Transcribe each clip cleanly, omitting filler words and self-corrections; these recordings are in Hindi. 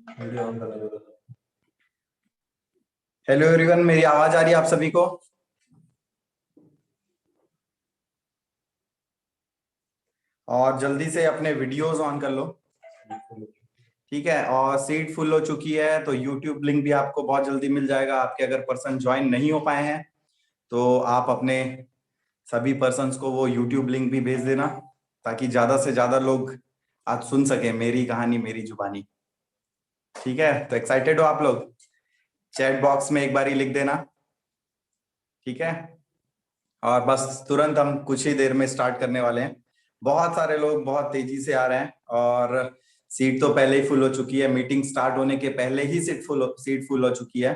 वीडियो ऑन करना जरूरत है। हेलो एवरीवन, मेरी आवाज आ रही है आप सभी को? और जल्दी से अपने वीडियोस ऑन कर लो। ठीक है, और सीट फुल हो चुकी है तो यूट्यूब लिंक भी आपको बहुत जल्दी मिल जाएगा। आपके अगर पर्सन ज्वाइन नहीं हो पाए हैं तो आप अपने सभी पर्सन्स को वो यूट्यूब लिंक भी भेज देना, ताकि ज्यादा से ज्यादा लोग आज सुन सके मेरी कहानी मेरी जुबानी। ठीक है, तो एक्साइटेड हो आप लोग? चैट बॉक्स में एक बार ही लिख देना। ठीक है, और बस तुरंत हम कुछ ही देर में स्टार्ट करने वाले हैं। बहुत सारे लोग बहुत तेजी से आ रहे हैं और सीट तो पहले ही फुल हो चुकी है। मीटिंग स्टार्ट होने के पहले ही सीट फुल हो चुकी है।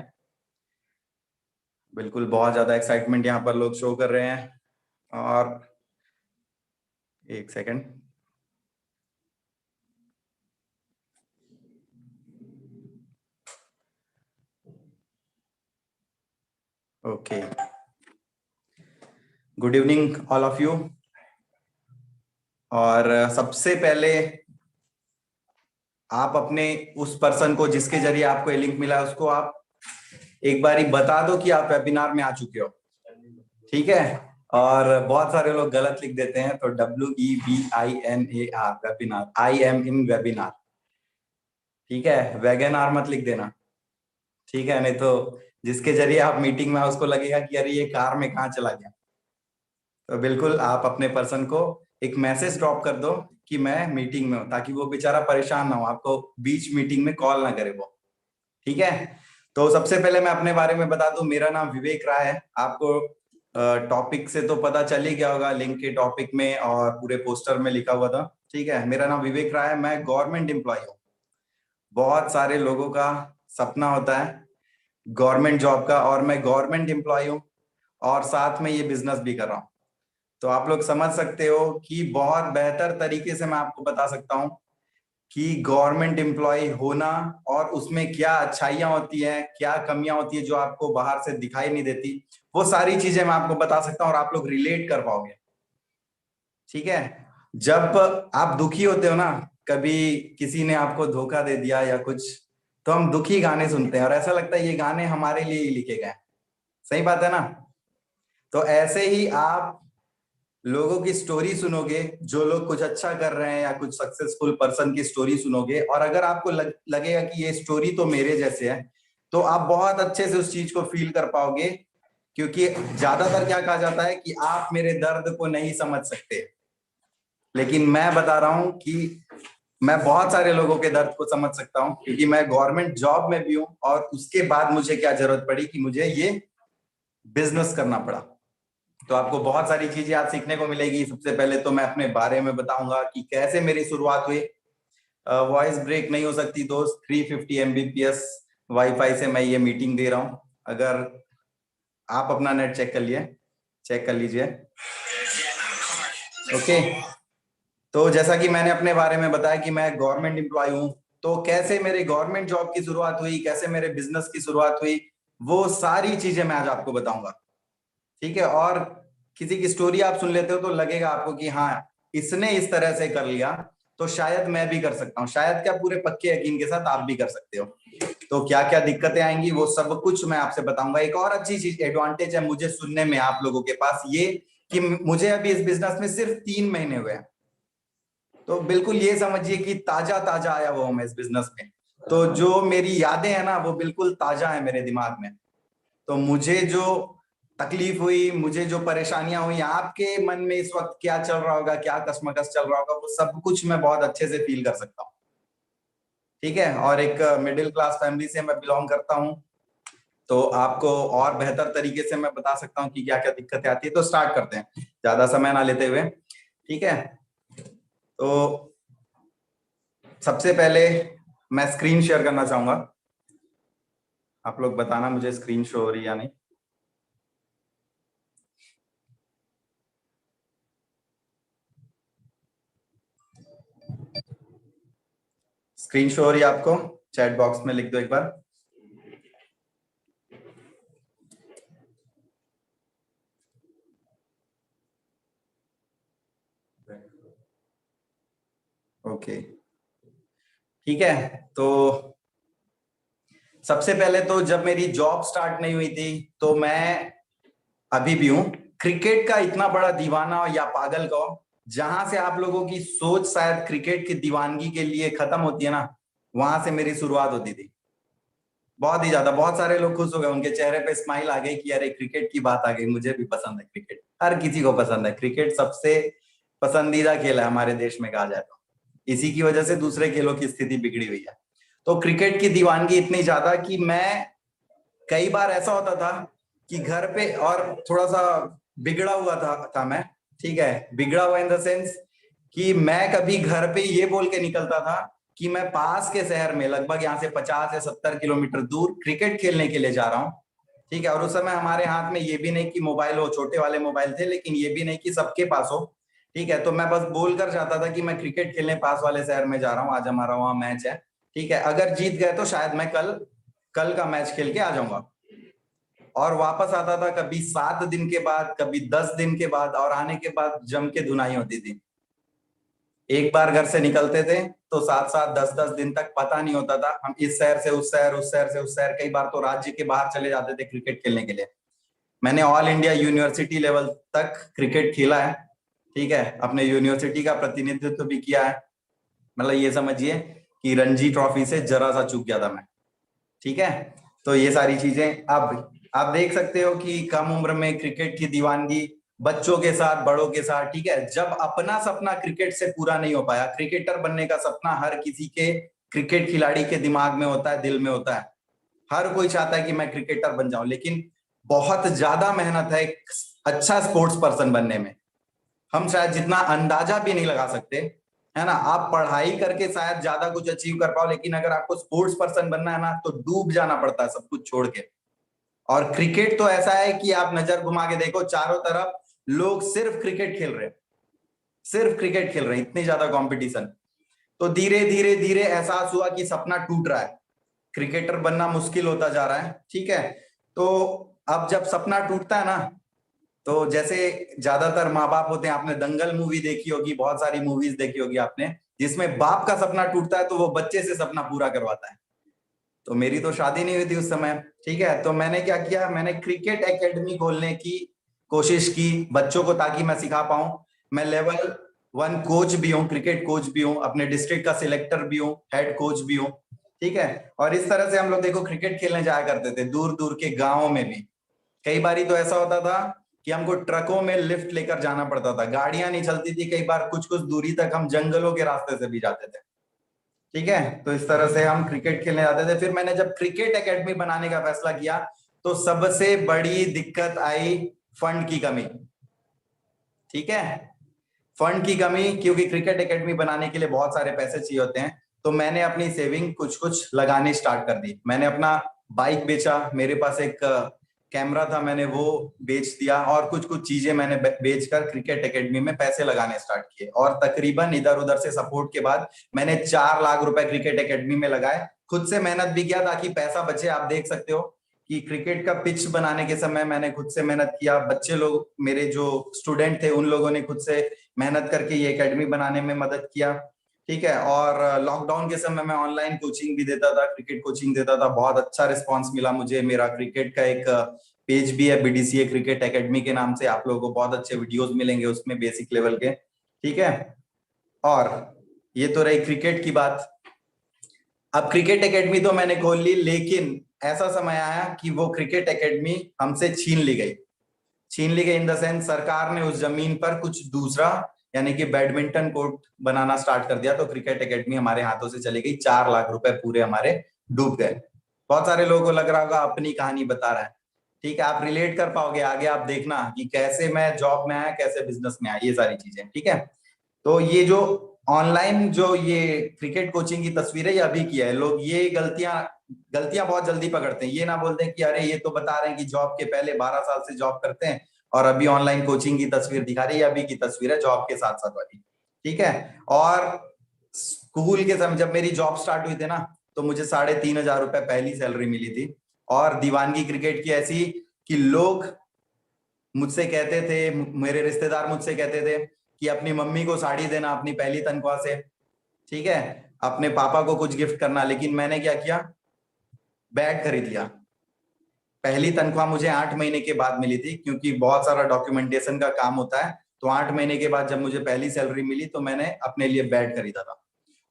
बिल्कुल, बहुत ज्यादा एक्साइटमेंट यहाँ पर लोग शो कर रहे हैं। और एक second. Okay, good evening all of you. और सबसे पहले आप अपने उस पर्सन को जिसके जरिए आपको ये लिंक मिला है उसको आप एक बार ही बता दो कि आप वेबिनार में आ चुके हो। ठीक है, और बहुत सारे लोग गलत लिख देते हैं, तो WEBINAR webinar, I am in webinar. ठीक है, वैगन मत लिख देना। ठीक है, नहीं तो जिसके जरिए आप मीटिंग में उसको लगेगा कि अरे ये कार में कहाँ चला गया। तो बिल्कुल आप अपने पर्सन को एक मैसेज ड्रॉप कर दो कि मैं मीटिंग में हूँ, ताकि वो बेचारा परेशान ना हो, आपको बीच मीटिंग में कॉल ना करे वो। ठीक है, तो सबसे पहले मैं अपने बारे में बता दूं, मेरा नाम विवेक राय है। आपको टॉपिक से तो पता चल ही गया होगा, लिंक के टॉपिक में और पूरे पोस्टर में लिखा हुआ था। ठीक है, मेरा नाम विवेक राय है, मैं गवर्नमेंट एम्प्लॉय हूँ। बहुत सारे लोगों का सपना होता है गवर्नमेंट जॉब का, और मैं गवर्नमेंट एम्प्लॉय हूँ और साथ में ये बिजनेस भी कर रहा हूँ। तो आप लोग समझ सकते हो कि बहुत बेहतर तरीके से मैं आपको बता सकता हूँ कि गवर्नमेंट एम्प्लॉय होना और उसमें क्या अच्छाइयां होती हैं, क्या कमियां होती है जो आपको बाहर से दिखाई नहीं देती, वो सारी चीजें मैं आपको बता सकता हूँ और आप लोग रिलेट कर पाओगे। ठीक है, जब आप दुखी होते हो ना, कभी किसी ने आपको धोखा दे दिया या कुछ, तो हम दुखी गाने सुनते हैं और ऐसा लगता है ये गाने हमारे लिए ही लिखे गए। सही बात है ना? तो ऐसे ही आप लोगों की स्टोरी सुनोगे, जो लोग कुछ अच्छा कर रहे हैं या कुछ सक्सेसफुल पर्सन की स्टोरी सुनोगे, और अगर आपको लगेगा कि ये स्टोरी तो मेरे जैसे है, तो आप बहुत अच्छे से उस चीज को फील कर पाओगे। क्योंकि ज्यादातर क्या कहा जाता है कि आप मेरे दर्द को नहीं समझ सकते, लेकिन मैं बता रहा हूं कि मैं बहुत सारे लोगों के दर्द को समझ सकता हूं, क्योंकि मैं गवर्नमेंट जॉब में भी हूं और उसके बाद मुझे क्या जरूरत पड़ी कि मुझे ये बिजनेस करना पड़ा। तो आपको बहुत सारी चीजें आज सीखने को मिलेगी। सबसे पहले तो मैं अपने बारे में बताऊंगा कि कैसे मेरी शुरुआत हुई। वॉइस ब्रेक नहीं हो सकती दोस्त, 350 Mbps वाईफाई से मैं ये मीटिंग दे रहा हूं। अगर आप अपना नेट चेक कर लीजिए। ओके, तो जैसा कि मैंने अपने बारे में बताया कि मैं गवर्नमेंट एम्प्लॉय हूं, तो कैसे मेरे गवर्नमेंट जॉब की शुरुआत हुई, कैसे मेरे बिजनेस की शुरुआत हुई, वो सारी चीजें मैं आज आपको बताऊंगा। ठीक है, और किसी की स्टोरी आप सुन लेते हो तो लगेगा आपको कि हाँ, इसने इस तरह से कर लिया तो शायद मैं भी कर सकता हूँ। शायद क्या, पूरे पक्के यकीन के साथ आप भी कर सकते हो। तो क्या क्या दिक्कतें आएंगी वो सब कुछ मैं आपसे बताऊंगा। एक और अच्छी चीज एडवांटेज है मुझे सुनने में आप लोगों के पास, ये कि मुझे अभी इस बिजनेस में सिर्फ 3 महीने हुए हैं। तो बिल्कुल ये समझिए कि ताजा ताजा आया हुआ हूं मैं इस बिजनेस में। तो जो मेरी यादें हैं ना, वो बिल्कुल ताजा है मेरे दिमाग में। तो मुझे जो तकलीफ हुई, मुझे जो परेशानियां हुई, आपके मन में इस वक्त क्या चल रहा होगा, क्या कश्मकश चल रहा होगा, वो सब कुछ मैं बहुत अच्छे से फील कर सकता हूँ। ठीक है, और एक मिडिल क्लास फैमिली से मैं बिलोंग करता हूँ, तो आपको और बेहतर तरीके से मैं बता सकता हूँ कि क्या क्या दिक्कतें आती है। तो स्टार्ट करते हैं ज्यादा समय ना लेते हुए। ठीक है, तो सबसे पहले मैं स्क्रीन शेयर करना चाहूंगा। आप लोग बताना मुझे स्क्रीन शो हो रही है या नहीं। स्क्रीन शो हो रही है आपको? चैट बॉक्स में लिख दो एक बार। ओके, ठीक है, तो सबसे पहले तो जब मेरी जॉब स्टार्ट नहीं हुई थी, तो मैं अभी भी हूँ क्रिकेट का इतना बड़ा दीवाना या पागल कहो। जहां से आप लोगों की सोच शायद क्रिकेट की दीवानगी के लिए खत्म होती है ना, वहां से मेरी शुरुआत होती थी। बहुत ही ज्यादा, बहुत सारे लोग खुश हो गए, उनके चेहरे पे स्माइल आ गई कि अरे क्रिकेट की बात आ गई, मुझे भी पसंद है क्रिकेट। हर किसी को पसंद है क्रिकेट, सबसे पसंदीदा खेल है हमारे देश में कहा जाए तो। इसी की वजह से दूसरे खेलों की स्थिति बिगड़ी हुई है। तो क्रिकेट की दीवानगी इतनी ज्यादा कि मैं, कई बार ऐसा होता था कि घर पे, और थोड़ा सा बिगड़ा हुआ था मैं, ठीक है, बिगड़ा हुआ इन द सेंस कि मैं कभी घर पे ये बोल के निकलता था कि मैं पास के शहर में, लगभग यहाँ से 50 या 70 किलोमीटर दूर क्रिकेट खेलने के लिए जा रहा हूँ। ठीक है, और उस समय हमारे हाथ में ये भी नहीं कि मोबाइल हो, छोटे वाले मोबाइल थे, लेकिन ये भी नहीं कि सबके पास हो। ठीक है, तो मैं बस बोल कर जाता था कि मैं क्रिकेट खेलने पास वाले शहर में जा रहा हूँ, आज हमारा वहां मैच है। ठीक है, अगर जीत गए तो शायद मैं कल कल का मैच खेल के आ जाऊंगा। और वापस आता था कभी 7 दिन के बाद, कभी 10 दिन के बाद, और आने के बाद जम के धुनाई होती थी। एक बार घर से निकलते थे तो 7 7 10 10 दिन तक पता नहीं होता था, हम इस शहर से उस शहर, उस शहर से उस शहर, कई बार तो राज्य के बाहर चले जाते थे क्रिकेट खेलने के लिए। मैंने ऑल इंडिया यूनिवर्सिटी लेवल तक क्रिकेट खेला है। ठीक है, अपने यूनिवर्सिटी का प्रतिनिधित्व भी किया है। मतलब ये समझिए कि रणजी ट्रॉफी से जरा सा चूक गया था मैं। ठीक है, तो ये सारी चीजें अब आप देख सकते हो कि कम उम्र में क्रिकेट की दीवानगी, बच्चों के साथ, बड़ों के साथ। ठीक है, जब अपना सपना क्रिकेट से पूरा नहीं हो पाया, क्रिकेटर बनने का सपना हर किसी के, क्रिकेट खिलाड़ी के दिमाग में होता है, दिल में होता है। हर कोई चाहता है कि मैं क्रिकेटर बन जाऊं, लेकिन बहुत ज्यादा मेहनत है एक अच्छा स्पोर्ट्स पर्सन बनने में। हम शायद जितना अंदाजा भी नहीं लगा सकते, है ना। आप पढ़ाई करके शायद ज्यादा कुछ अचीव कर पाओ, लेकिन अगर आपको स्पोर्ट्स पर्सन बनना है ना, तो डूब जाना पड़ता है सब कुछ छोड़ के। और क्रिकेट तो ऐसा है कि आप नजर घुमा के देखो, चारों तरफ लोग सिर्फ क्रिकेट खेल रहे हैं, सिर्फ क्रिकेट खेल रहे हैं, इतनी ज्यादा कंपटीशन। तो धीरे धीरे धीरे एहसास हुआ कि सपना टूट रहा है, क्रिकेटर बनना मुश्किल होता जा रहा है। ठीक है, तो अब जब सपना टूटता है ना, तो जैसे ज्यादातर माँ बाप होते हैं, आपने दंगल मूवी देखी होगी, बहुत सारी मूवीज देखी होगी आपने, जिसमें बाप का सपना टूटता है तो वो बच्चे से सपना पूरा करवाता है। तो मेरी तो शादी नहीं हुई थी उस समय। ठीक है, तो मैंने क्या किया, मैंने क्रिकेट एकेडमी खोलने की कोशिश की बच्चों को, ताकि मैं सिखा पाऊं। मैं लेवल 1 कोच भी हूँ, क्रिकेट कोच भी हूँ, अपने डिस्ट्रिक्ट का सिलेक्टर भी हूँ, हेड कोच भी हूँ। ठीक है, और इस तरह से हम लोग देखो क्रिकेट खेलने जाया करते थे दूर दूर के गाँवों में भी। कई बारी तो ऐसा होता था कि हमको ट्रकों में लिफ्ट लेकर जाना पड़ता था, गाड़ियां नहीं चलती थी, कई बार कुछ कुछ दूरी तक हम जंगलों के रास्ते से भी जाते थे। ठीक है, तो इस तरह से हम क्रिकेट खेलने जाते थे। फिर मैंने जब क्रिकेट एकेडमी बनाने का फैसला किया, तो सबसे बड़ी दिक्कत आई फंड की कमी। ठीक है, फंड की कमी, क्योंकि क्रिकेट एकेडमी बनाने के लिए बहुत सारे पैसे चाहिए होते हैं। तो मैंने अपनी सेविंग कुछ कुछ लगानी स्टार्ट कर दी। मैंने अपना बाइक बेचा, मेरे पास एक कैमरा था, मैंने वो बेच दिया, और कुछ कुछ चीजें मैंने बेचकर क्रिकेट एकेडमी में पैसे लगाने स्टार्ट किए। और तकरीबन इधर उधर से सपोर्ट के बाद मैंने 4 लाख रुपए क्रिकेट एकेडमी में लगाए। खुद से मेहनत भी किया ताकि पैसा बचे। आप देख सकते हो कि क्रिकेट का पिच बनाने के समय मैंने खुद से मेहनत किया, बच्चे लोग मेरे जो स्टूडेंट थे उन लोगों ने खुद से मेहनत करके ये एकेडमी बनाने में मदद किया। ठीक है, और लॉकडाउन के समय मैं ऑनलाइन कोचिंग भी देता था, क्रिकेट कोचिंग देता था, बहुत अच्छा रिस्पांस मिला मुझे। मेरा क्रिकेट का एक पेज भी है, बीडीसीए क्रिकेट एकेडमी के नाम से, आप लोगों को बहुत अच्छे वीडियोस मिलेंगे उसमें, बेसिक लेवल के। ठीक है, और ये तो रही क्रिकेट की बात। अब क्रिकेट एकेडमी तो मैंने खोल ली, लेकिन ऐसा समय आया कि वो क्रिकेट एकेडमी हमसे छीन ली गई। छीन ली गई इन द सेंस, सरकार ने उस जमीन पर कुछ दूसरा, यानी कि बैडमिंटन कोर्ट बनाना स्टार्ट कर दिया। तो क्रिकेट एकेडमी हमारे हाथों से चली गई, 4 लाख रुपए पूरे हमारे डूब गए। बहुत सारे लोगों को लग रहा होगा अपनी कहानी बता रहा है। ठीक है, आप रिलेट कर पाओगे आगे, आप देखना कि कैसे मैं जॉब में आया, कैसे बिजनेस में आया, ये सारी चीजें। ठीक है, तो ये जो ऑनलाइन जो ये क्रिकेट कोचिंग की तस्वीरें ये अभी की है, लोग ये गलतियां गलतियां बहुत जल्दी पकड़ते हैं। ये ना बोलते हैं कि अरे ये तो बता रहे हैं कि जॉब के पहले 12 साल से जॉब करते हैं, और अभी ऑनलाइन कोचिंग की तस्वीर दिखा रही है, अभी की तस्वीर है जॉब के साथ साथ वाली। ठीक है, और स्कूल के समय जब मेरी जॉब स्टार्ट हुई थी ना, तो मुझे 3,500 रुपए पहली सैलरी मिली थी। और दीवानगी क्रिकेट की ऐसी कि लोग मुझसे कहते थे, मेरे रिश्तेदार मुझसे कहते थे कि अपनी मम्मी को साड़ी देना अपनी पहली तनख्वाह से। ठीक है, अपने पापा को कुछ गिफ्ट करना। लेकिन मैंने क्या किया, बैट खरीद लिया। पहली तनख्वाह मुझे 8 महीने के बाद मिली थी, क्योंकि बहुत सारा डॉक्यूमेंटेशन का काम होता है। तो 8 महीने के बाद जब मुझे पहली सैलरी मिली तो मैंने अपने लिए बैट खरीदा था।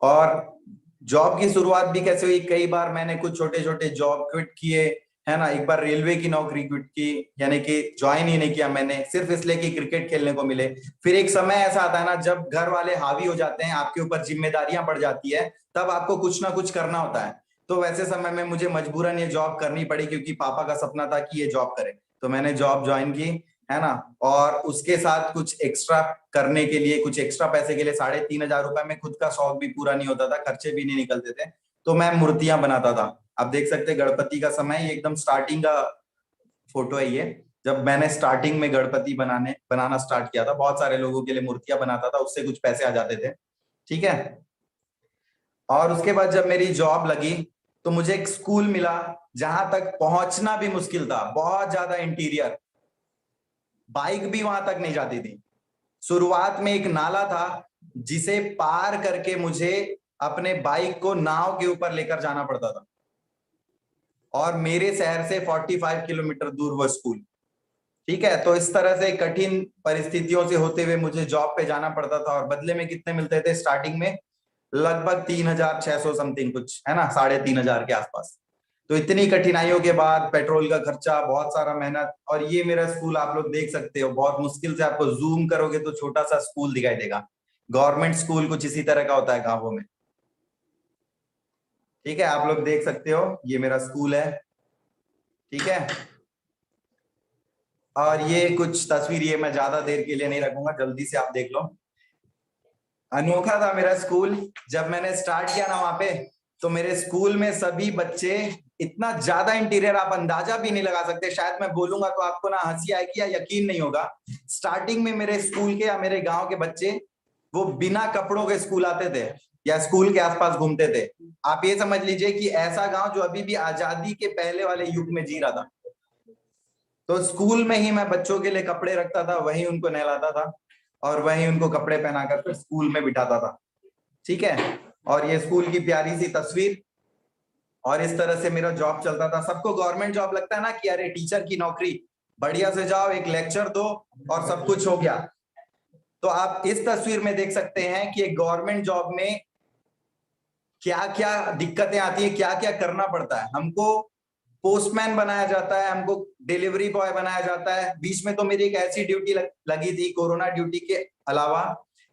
और जॉब की शुरुआत भी कैसे हुई, कई बार मैंने कुछ छोटे छोटे जॉब क्विट किए, है ना। एक बार रेलवे की नौकरी क्विट की, यानी कि ज्वाइन ही नहीं किया मैंने, सिर्फ इसलिए कि क्रिकेट खेलने को मिले। फिर एक समय ऐसा आता है ना, जब घर वाले हावी हो जाते हैं, आपके ऊपर जिम्मेदारियां बढ़ जाती है, तब आपको कुछ ना कुछ करना होता है। तो वैसे समय में मुझे मजबूरन ये जॉब करनी पड़ी, क्योंकि पापा का सपना था कि ये जॉब करे। तो मैंने जॉब ज्वाइन की, है ना। और उसके साथ कुछ एक्स्ट्रा करने के लिए, कुछ एक्स्ट्रा पैसे के लिए, 3,500 रुपए में खुद का शौक भी पूरा नहीं होता था, खर्चे भी नहीं निकलते थे। तो मैं मूर्तियां बनाता था। आप देख सकते हैं गणपति का समय, ये एकदम स्टार्टिंग का फोटो है ये। जब मैंने स्टार्टिंग में गणपति बनाना स्टार्ट किया था, बहुत सारे लोगों के लिए मूर्तियां बनाता था, उससे कुछ पैसे आ जाते थे। ठीक है। और उसके बाद जब मेरी जॉब लगी, तो मुझे एक स्कूल मिला जहां तक पहुंचना भी मुश्किल था, बहुत ज्यादा इंटीरियर, बाइक भी वहां तक नहीं जाती थी। शुरुआत में एक नाला था, जिसे पार करके मुझे अपने बाइक को नाव के ऊपर लेकर जाना पड़ता था। और मेरे शहर से 45 किलोमीटर दूर वो स्कूल। ठीक है। तो इस तरह से कठिन परिस्थितियों से होते हुए मुझे जॉब पे जाना पड़ता था। और बदले में कितने मिलते थे स्टार्टिंग में? लगभग 3,600 समथिंग कुछ, है ना, 3,500 के आसपास। तो इतनी कठिनाइयों के बाद पेट्रोल का खर्चा, बहुत सारा मेहनत, और ये मेरा स्कूल आप लोग देख सकते हो, बहुत मुश्किल से आपको जूम करोगे तो छोटा सा स्कूल दिखाई देगा। गवर्नमेंट स्कूल कुछ इसी तरह का होता है गांवों में। ठीक है, आप लोग देख सकते हो, ये मेरा स्कूल है। ठीक है। और ये कुछ तस्वीर, ये मैं ज्यादा देर के लिए नहीं रखूंगा, जल्दी से आप देख लो। अनोखा था मेरा स्कूल। जब मैंने स्टार्ट किया ना वहां पे, तो मेरे स्कूल में सभी बच्चे, इतना ज्यादा इंटीरियर आप अंदाजा भी नहीं लगा सकते। शायद मैं बोलूंगा तो आपको ना हंसी आएगी या यकीन नहीं होगा। स्टार्टिंग में मेरे स्कूल के या मेरे गांव के बच्चे, वो बिना कपड़ों के स्कूल आते थे या स्कूल के आसपास घूमते थे। आप ये समझ लीजिए कि ऐसा गांव जो अभी भी आजादी के पहले वाले युग में जी रहा था। तो स्कूल में ही मैं बच्चों के लिए कपड़े रखता था, वहीं उनको नहलाता था, और वहीं उनको कपड़े पहनाकर फिर स्कूल में बिठाता था। ठीक है। और ये स्कूल की प्यारी सी तस्वीर। और इस तरह से मेरा जॉब चलता था। सबको गवर्नमेंट जॉब लगता है ना कि अरे टीचर की नौकरी, बढ़िया से जाओ, एक लेक्चर दो और सब कुछ हो गया। तो आप इस तस्वीर में देख सकते हैं कि एक गवर्नमेंट जॉब में क्या क्या दिक्कतें आती है, क्या क्या करना पड़ता है। हमको पोस्टमैन बनाया जाता है, हमको डिलीवरी बॉय बनाया जाता है। बीच में तो मेरी एक ऐसी ड्यूटी लगी थी कोरोना ड्यूटी के अलावा,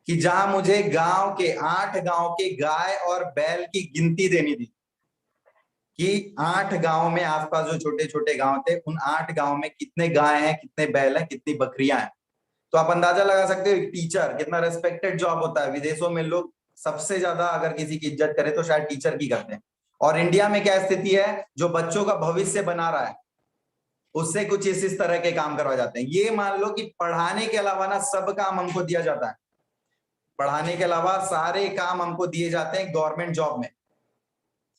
कि जहां मुझे गांव के 8 गांव के गाय और बैल की गिनती देनी थी, कि 8 गांव में, आसपास जो छोटे छोटे गांव थे, उन 8 गांव में कितने गाय हैं, कितने बैल हैं, कितनी बकरियां हैं। तो आप अंदाजा लगा सकते हो टीचर कितना रेस्पेक्टेड जॉब होता है। विदेशों में लोग सबसे ज्यादा अगर किसी की इज्जत करे तो शायद टीचर की करते हैं। और इंडिया में क्या स्थिति है, जो बच्चों का भविष्य बना रहा है, उससे कुछ इस तरह के काम करवाए जाते हैं। ये मान लो कि पढ़ाने के अलावा ना सब काम हमको दिया जाता है। पढ़ाने के अलावा सारे काम हमको दिए जाते हैं गवर्नमेंट जॉब में।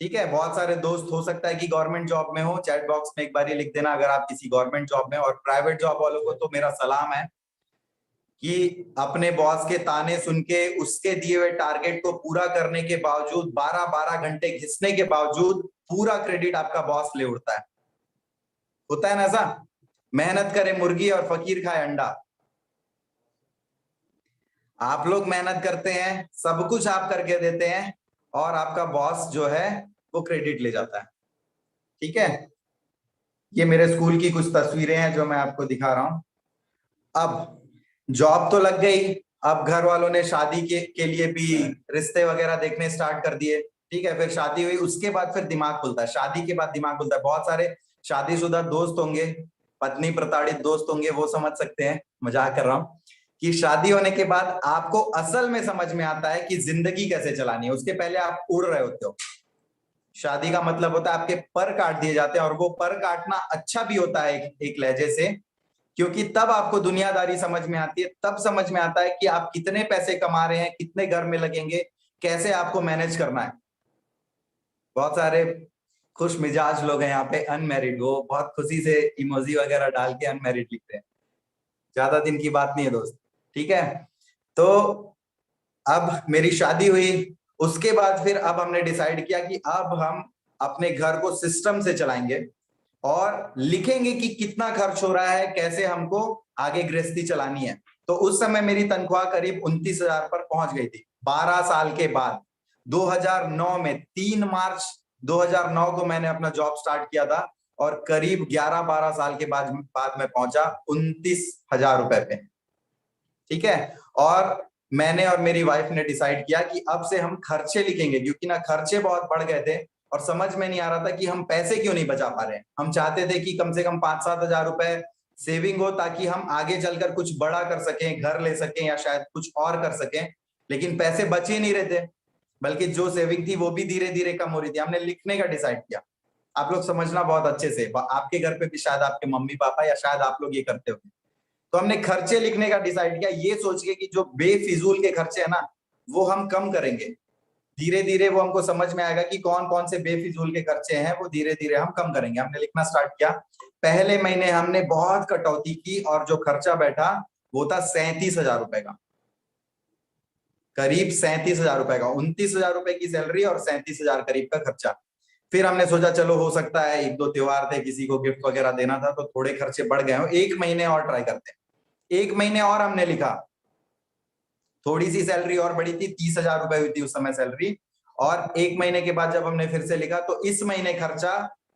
ठीक है। बहुत सारे दोस्त हो सकता है कि गवर्नमेंट जॉब में हो, चैट बॉक्स में एक बार ये लिख देना अगर आप किसी गवर्नमेंट जॉब में। और प्राइवेट जॉब वालों को तो मेरा सलाम है, कि अपने बॉस के ताने सुन के, उसके दिए हुए टारगेट को पूरा करने के बावजूद, 12-12 घंटे घिसने के बावजूद, पूरा क्रेडिट आपका बॉस ले उड़ता है। होता है ना ऐसा? मेहनत करे मुर्गी और फकीर खाए अंडा। आप लोग मेहनत करते हैं, सब कुछ आप करके देते हैं, और आपका बॉस जो है वो क्रेडिट ले जाता है। ठीक है। ये मेरे स्कूल की कुछ तस्वीरें हैं जो मैं आपको दिखा रहा हूं। अब जॉब तो लग गई, अब घर वालों ने शादी के लिए भी रिश्ते वगैरह देखने स्टार्ट कर दिए। ठीक है। फिर शादी हुई, उसके बाद फिर दिमाग खुलता है, शादी के बाद दिमाग खुलता है। बहुत सारे शादीशुदा दोस्त होंगे, पत्नी प्रताड़ित दोस्त होंगे, वो समझ सकते हैं, मजाक कर रहा हूं, कि शादी होने के बाद आपको असल में समझ में आता है कि जिंदगी कैसे चलानी है। उसके पहले आप उड़ रहे होते हो। शादी का मतलब होता है आपके पर काट दिए जाते हैं, और वो पर काटना अच्छा भी होता है एक लहजे से, क्योंकि तब आपको दुनियादारी समझ में आती है, तब समझ में आता है कि आप कितने पैसे कमा रहे हैं, कितने घर में लगेंगे, कैसे आपको मैनेज करना है। बहुत सारे खुश मिजाज लोग हैं यहाँ पे, अनमैरिड, वो बहुत खुशी से इमोजी वगैरह डाल के अनमैरिड लिखते हैं। ज्यादा दिन की बात नहीं है दोस्त। ठीक है। तो अब मेरी शादी हुई, उसके बाद फिर अब हमने डिसाइड किया कि अब हम अपने घर को सिस्टम से चलाएंगे और लिखेंगे कि कितना खर्च हो रहा है, कैसे हमको आगे गृहस्थी चलानी है। तो उस समय मेरी तनख्वाह करीब 29,000 पर पहुंच गई थी 12 साल के बाद। 2009 में 3 मार्च 2009 को मैंने अपना जॉब स्टार्ट किया था और करीब 11-12 साल के बाद मैं पहुंचा 29,000 रुपए पे। ठीक है, और मैंने और मेरी वाइफ ने डिसाइड किया कि अब से हम खर्चे लिखेंगे, क्योंकि ना खर्चे बहुत बढ़ गए थे और समझ में नहीं आ रहा था कि हम पैसे क्यों नहीं बचा पा रहे हैं। हम चाहते थे कि कम से कम 5-7 हजार रुपए सेविंग हो, ताकि हम आगे चलकर कुछ बड़ा कर सकें, घर ले सकें या शायद कुछ और कर सकें, लेकिन पैसे बच ही नहीं रहे थे, बल्कि जो सेविंग थी वो भी धीरे धीरे कम हो रही थी। हमने लिखने का डिसाइड किया। आप लोग समझना बहुत अच्छे से, आपके घर पे भी शायद आपके मम्मी पापा या शायद आप लोग ये करते हो। तो हमने खर्चे लिखने का डिसाइड किया, ये सोच के कि जो बेफिजूल के खर्चे है ना वो हम कम करेंगे। धीरे धीरे वो हमको समझ में आएगा कि कौन कौन से बेफिजूल के खर्चे हैं, वो धीरे धीरे हम कम करेंगे। हमने लिखना स्टार्ट किया। पहले महीने हमने बहुत कटौती की और जो खर्चा बैठा वो था 37,000 रुपए का, करीब 37,000 रुपए का। 29,000 रुपए की सैलरी और 37,000 करीब का खर्चा। फिर हमने सोचा चलो हो सकता है 1-2 त्योहार थे, किसी को गिफ्ट वगैरह देना था, तो थोड़े खर्चे बढ़ गए हो, 1 महीने और ट्राई करते हैं। 1 महीने और हमने लिखा, थोड़ी सी सैलरी और बढ़ी थी, 30,000 रुपए हुई थी उस समय सैलरी। और 1 महीने के बाद जब हमने फिर से लिखा तो इस महीने खर्चा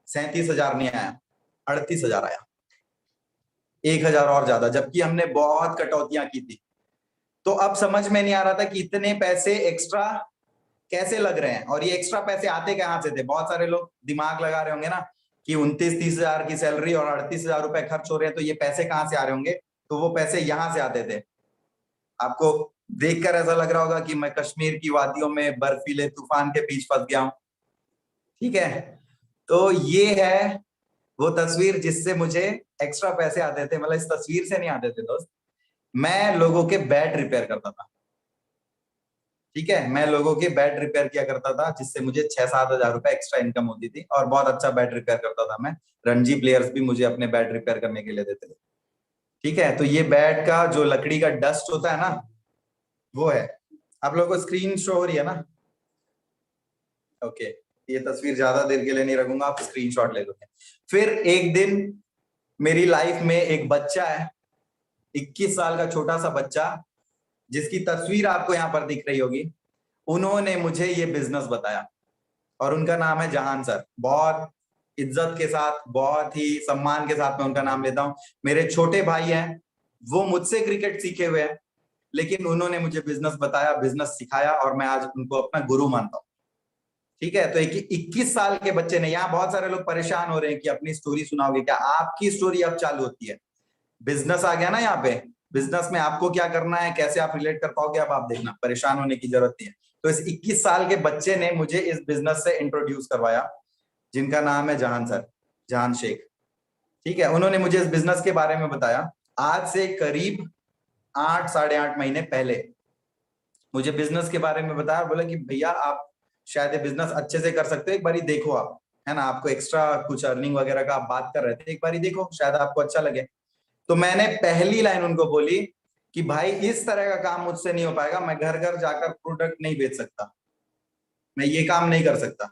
37,000 नहीं आया, 38,000 आया, 1,000 और ज्यादा, जबकि हमने बहुत कटौतियां की थी। तो अब समझ में नहीं आ रहा था कि इतने पैसे एक्स्ट्रा कैसे लग रहे हैं, और ये एक्स्ट्रा पैसे आते कहां से थे। बहुत सारे लोग दिमाग लगा रहे होंगे ना कि 29-30,000 की सैलरी और 38,000 रुपए खर्च हो रहे हैं, तो ये पैसे कहां से आ रहे होंगे। तो वो पैसे यहां से आते थे। आपको देखकर ऐसा लग रहा होगा कि मैं कश्मीर की वादियों में बर्फीले तूफान के बीच फंस गया हूं। ठीक है, तो ये है वो तस्वीर जिससे मुझे एक्स्ट्रा पैसे आते थे। मतलब इस तस्वीर से नहीं आते थे दोस्त, मैं लोगों के बैट रिपेयर करता था। ठीक है, मैं लोगों के बैट रिपेयर किया करता था, जिससे मुझे 6-7 हजार रुपए एक्स्ट्रा इनकम होती थी, और बहुत अच्छा बैट रिपेयर करता था मैं। रणजी प्लेयर्स भी मुझे अपने बैट रिपेयर करने के लिए देते थे। ठीक है, तो ये बैट का जो लकड़ी का डस्ट होता है ना, वो है। आप लोगों को स्क्रीन शो हो रही है ना? ओके, ये तस्वीर ज्यादा देर के लिए नहीं रखूंगा, आप स्क्रीनशॉट ले लोगे। फिर एक दिन मेरी लाइफ में एक बच्चा है, 21 साल का छोटा सा बच्चा, जिसकी तस्वीर आपको यहाँ पर दिख रही होगी। उन्होंने मुझे ये बिजनेस बताया और उनका नाम है जहान सर। बहुत इज्जत के साथ, बहुत ही सम्मान के साथ मैं उनका नाम लेता हूँ। मेरे छोटे भाई हैं, वो मुझसे क्रिकेट सीखे हुए हैं, लेकिन उन्होंने मुझे बिजनेस बताया, बिजनेस सिखाया, और मैं आज उनको अपना गुरु मानता हूँ। ठीक है, तो 21 साल के बच्चे ने, यहाँ बहुत सारे लोग परेशान हो रहे हैं कि अपनी स्टोरी सुनाओगे क्या। आपकी स्टोरी अब चालू होती है, बिजनेस आ गया ना यहाँ पे। बिजनेस में आपको क्या करना है, कैसे आप रिलेट कर पाओगे, अब आप देखना, परेशान होने की जरूरत नहीं है। तो इस 21 साल के बच्चे ने मुझे इस बिजनेस से इंट्रोड्यूस करवाया, जिनका नाम है जहान सर, जहान शेख। ठीक है, उन्होंने मुझे इस बिजनेस के बारे में बताया। आज से करीब 8-8.5 महीने पहले मुझे बिजनेस के बारे में बताया, बोला कि भैया आप शायद ये बिजनेस अच्छे से कर सकते हो, एक बारी देखो आप, है ना, आपको एक्स्ट्रा कुछ अर्निंग वगैरह का आप बात कर रहे थे, एक बारी देखो, शायद आपको अच्छा लगे। तो मैंने पहली लाइन उनको बोली कि भाई इस तरह का काम मुझसे नहीं हो पाएगा, मैं घर घर जाकर प्रोडक्ट नहीं बेच सकता, मैं ये काम नहीं कर सकता।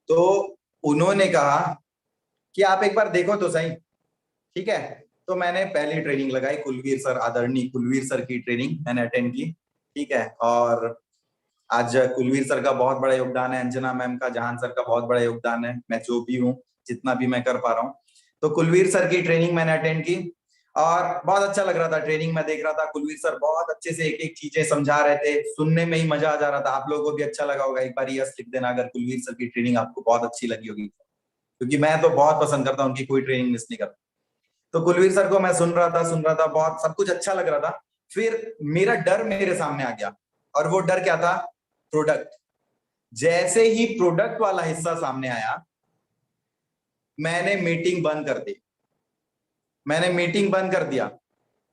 तो उन्होंने कहा कि आप एक बार देखो तो सही। ठीक है, तो मैंने पहली ट्रेनिंग लगाई, कुलवीर सर, आदरणीय कुलवीर सर की ट्रेनिंग मैंने अटेंड की। ठीक है, और आज कुलवीर सर का बहुत बड़ा योगदान है, अंजना मैम का, जहान सर का बहुत बड़ा योगदान है, मैं जो भी हूँ, जितना भी मैं कर पा रहा हूँ। तो कुलवीर सर की ट्रेनिंग मैंने अटेंड की और बहुत अच्छा लग रहा था। ट्रेनिंग में देख रहा था कुलवीर सर बहुत अच्छे से एक एक चीजें समझा रहे थे, सुनने में ही मजा आ जा रहा था। आप लोगों को भी अच्छा लगा होगा, एक बार यस लिख देना अगर कुलवीर सर की ट्रेनिंग आपको बहुत अच्छी लगी होगी, क्योंकि मैं तो बहुत पसंद करता हूँ, उनकी कोई ट्रेनिंग मिस नहीं करता। तो कुलवीर सर को मैं सुन रहा था, बहुत सब कुछ अच्छा लग रहा था। फिर मेरा डर मेरे सामने आ गया, और वो डर क्या था? प्रोडक्ट। जैसे ही प्रोडक्ट वाला हिस्सा सामने आया, मैंने मीटिंग बंद कर दी। मैंने मीटिंग बंद कर दिया,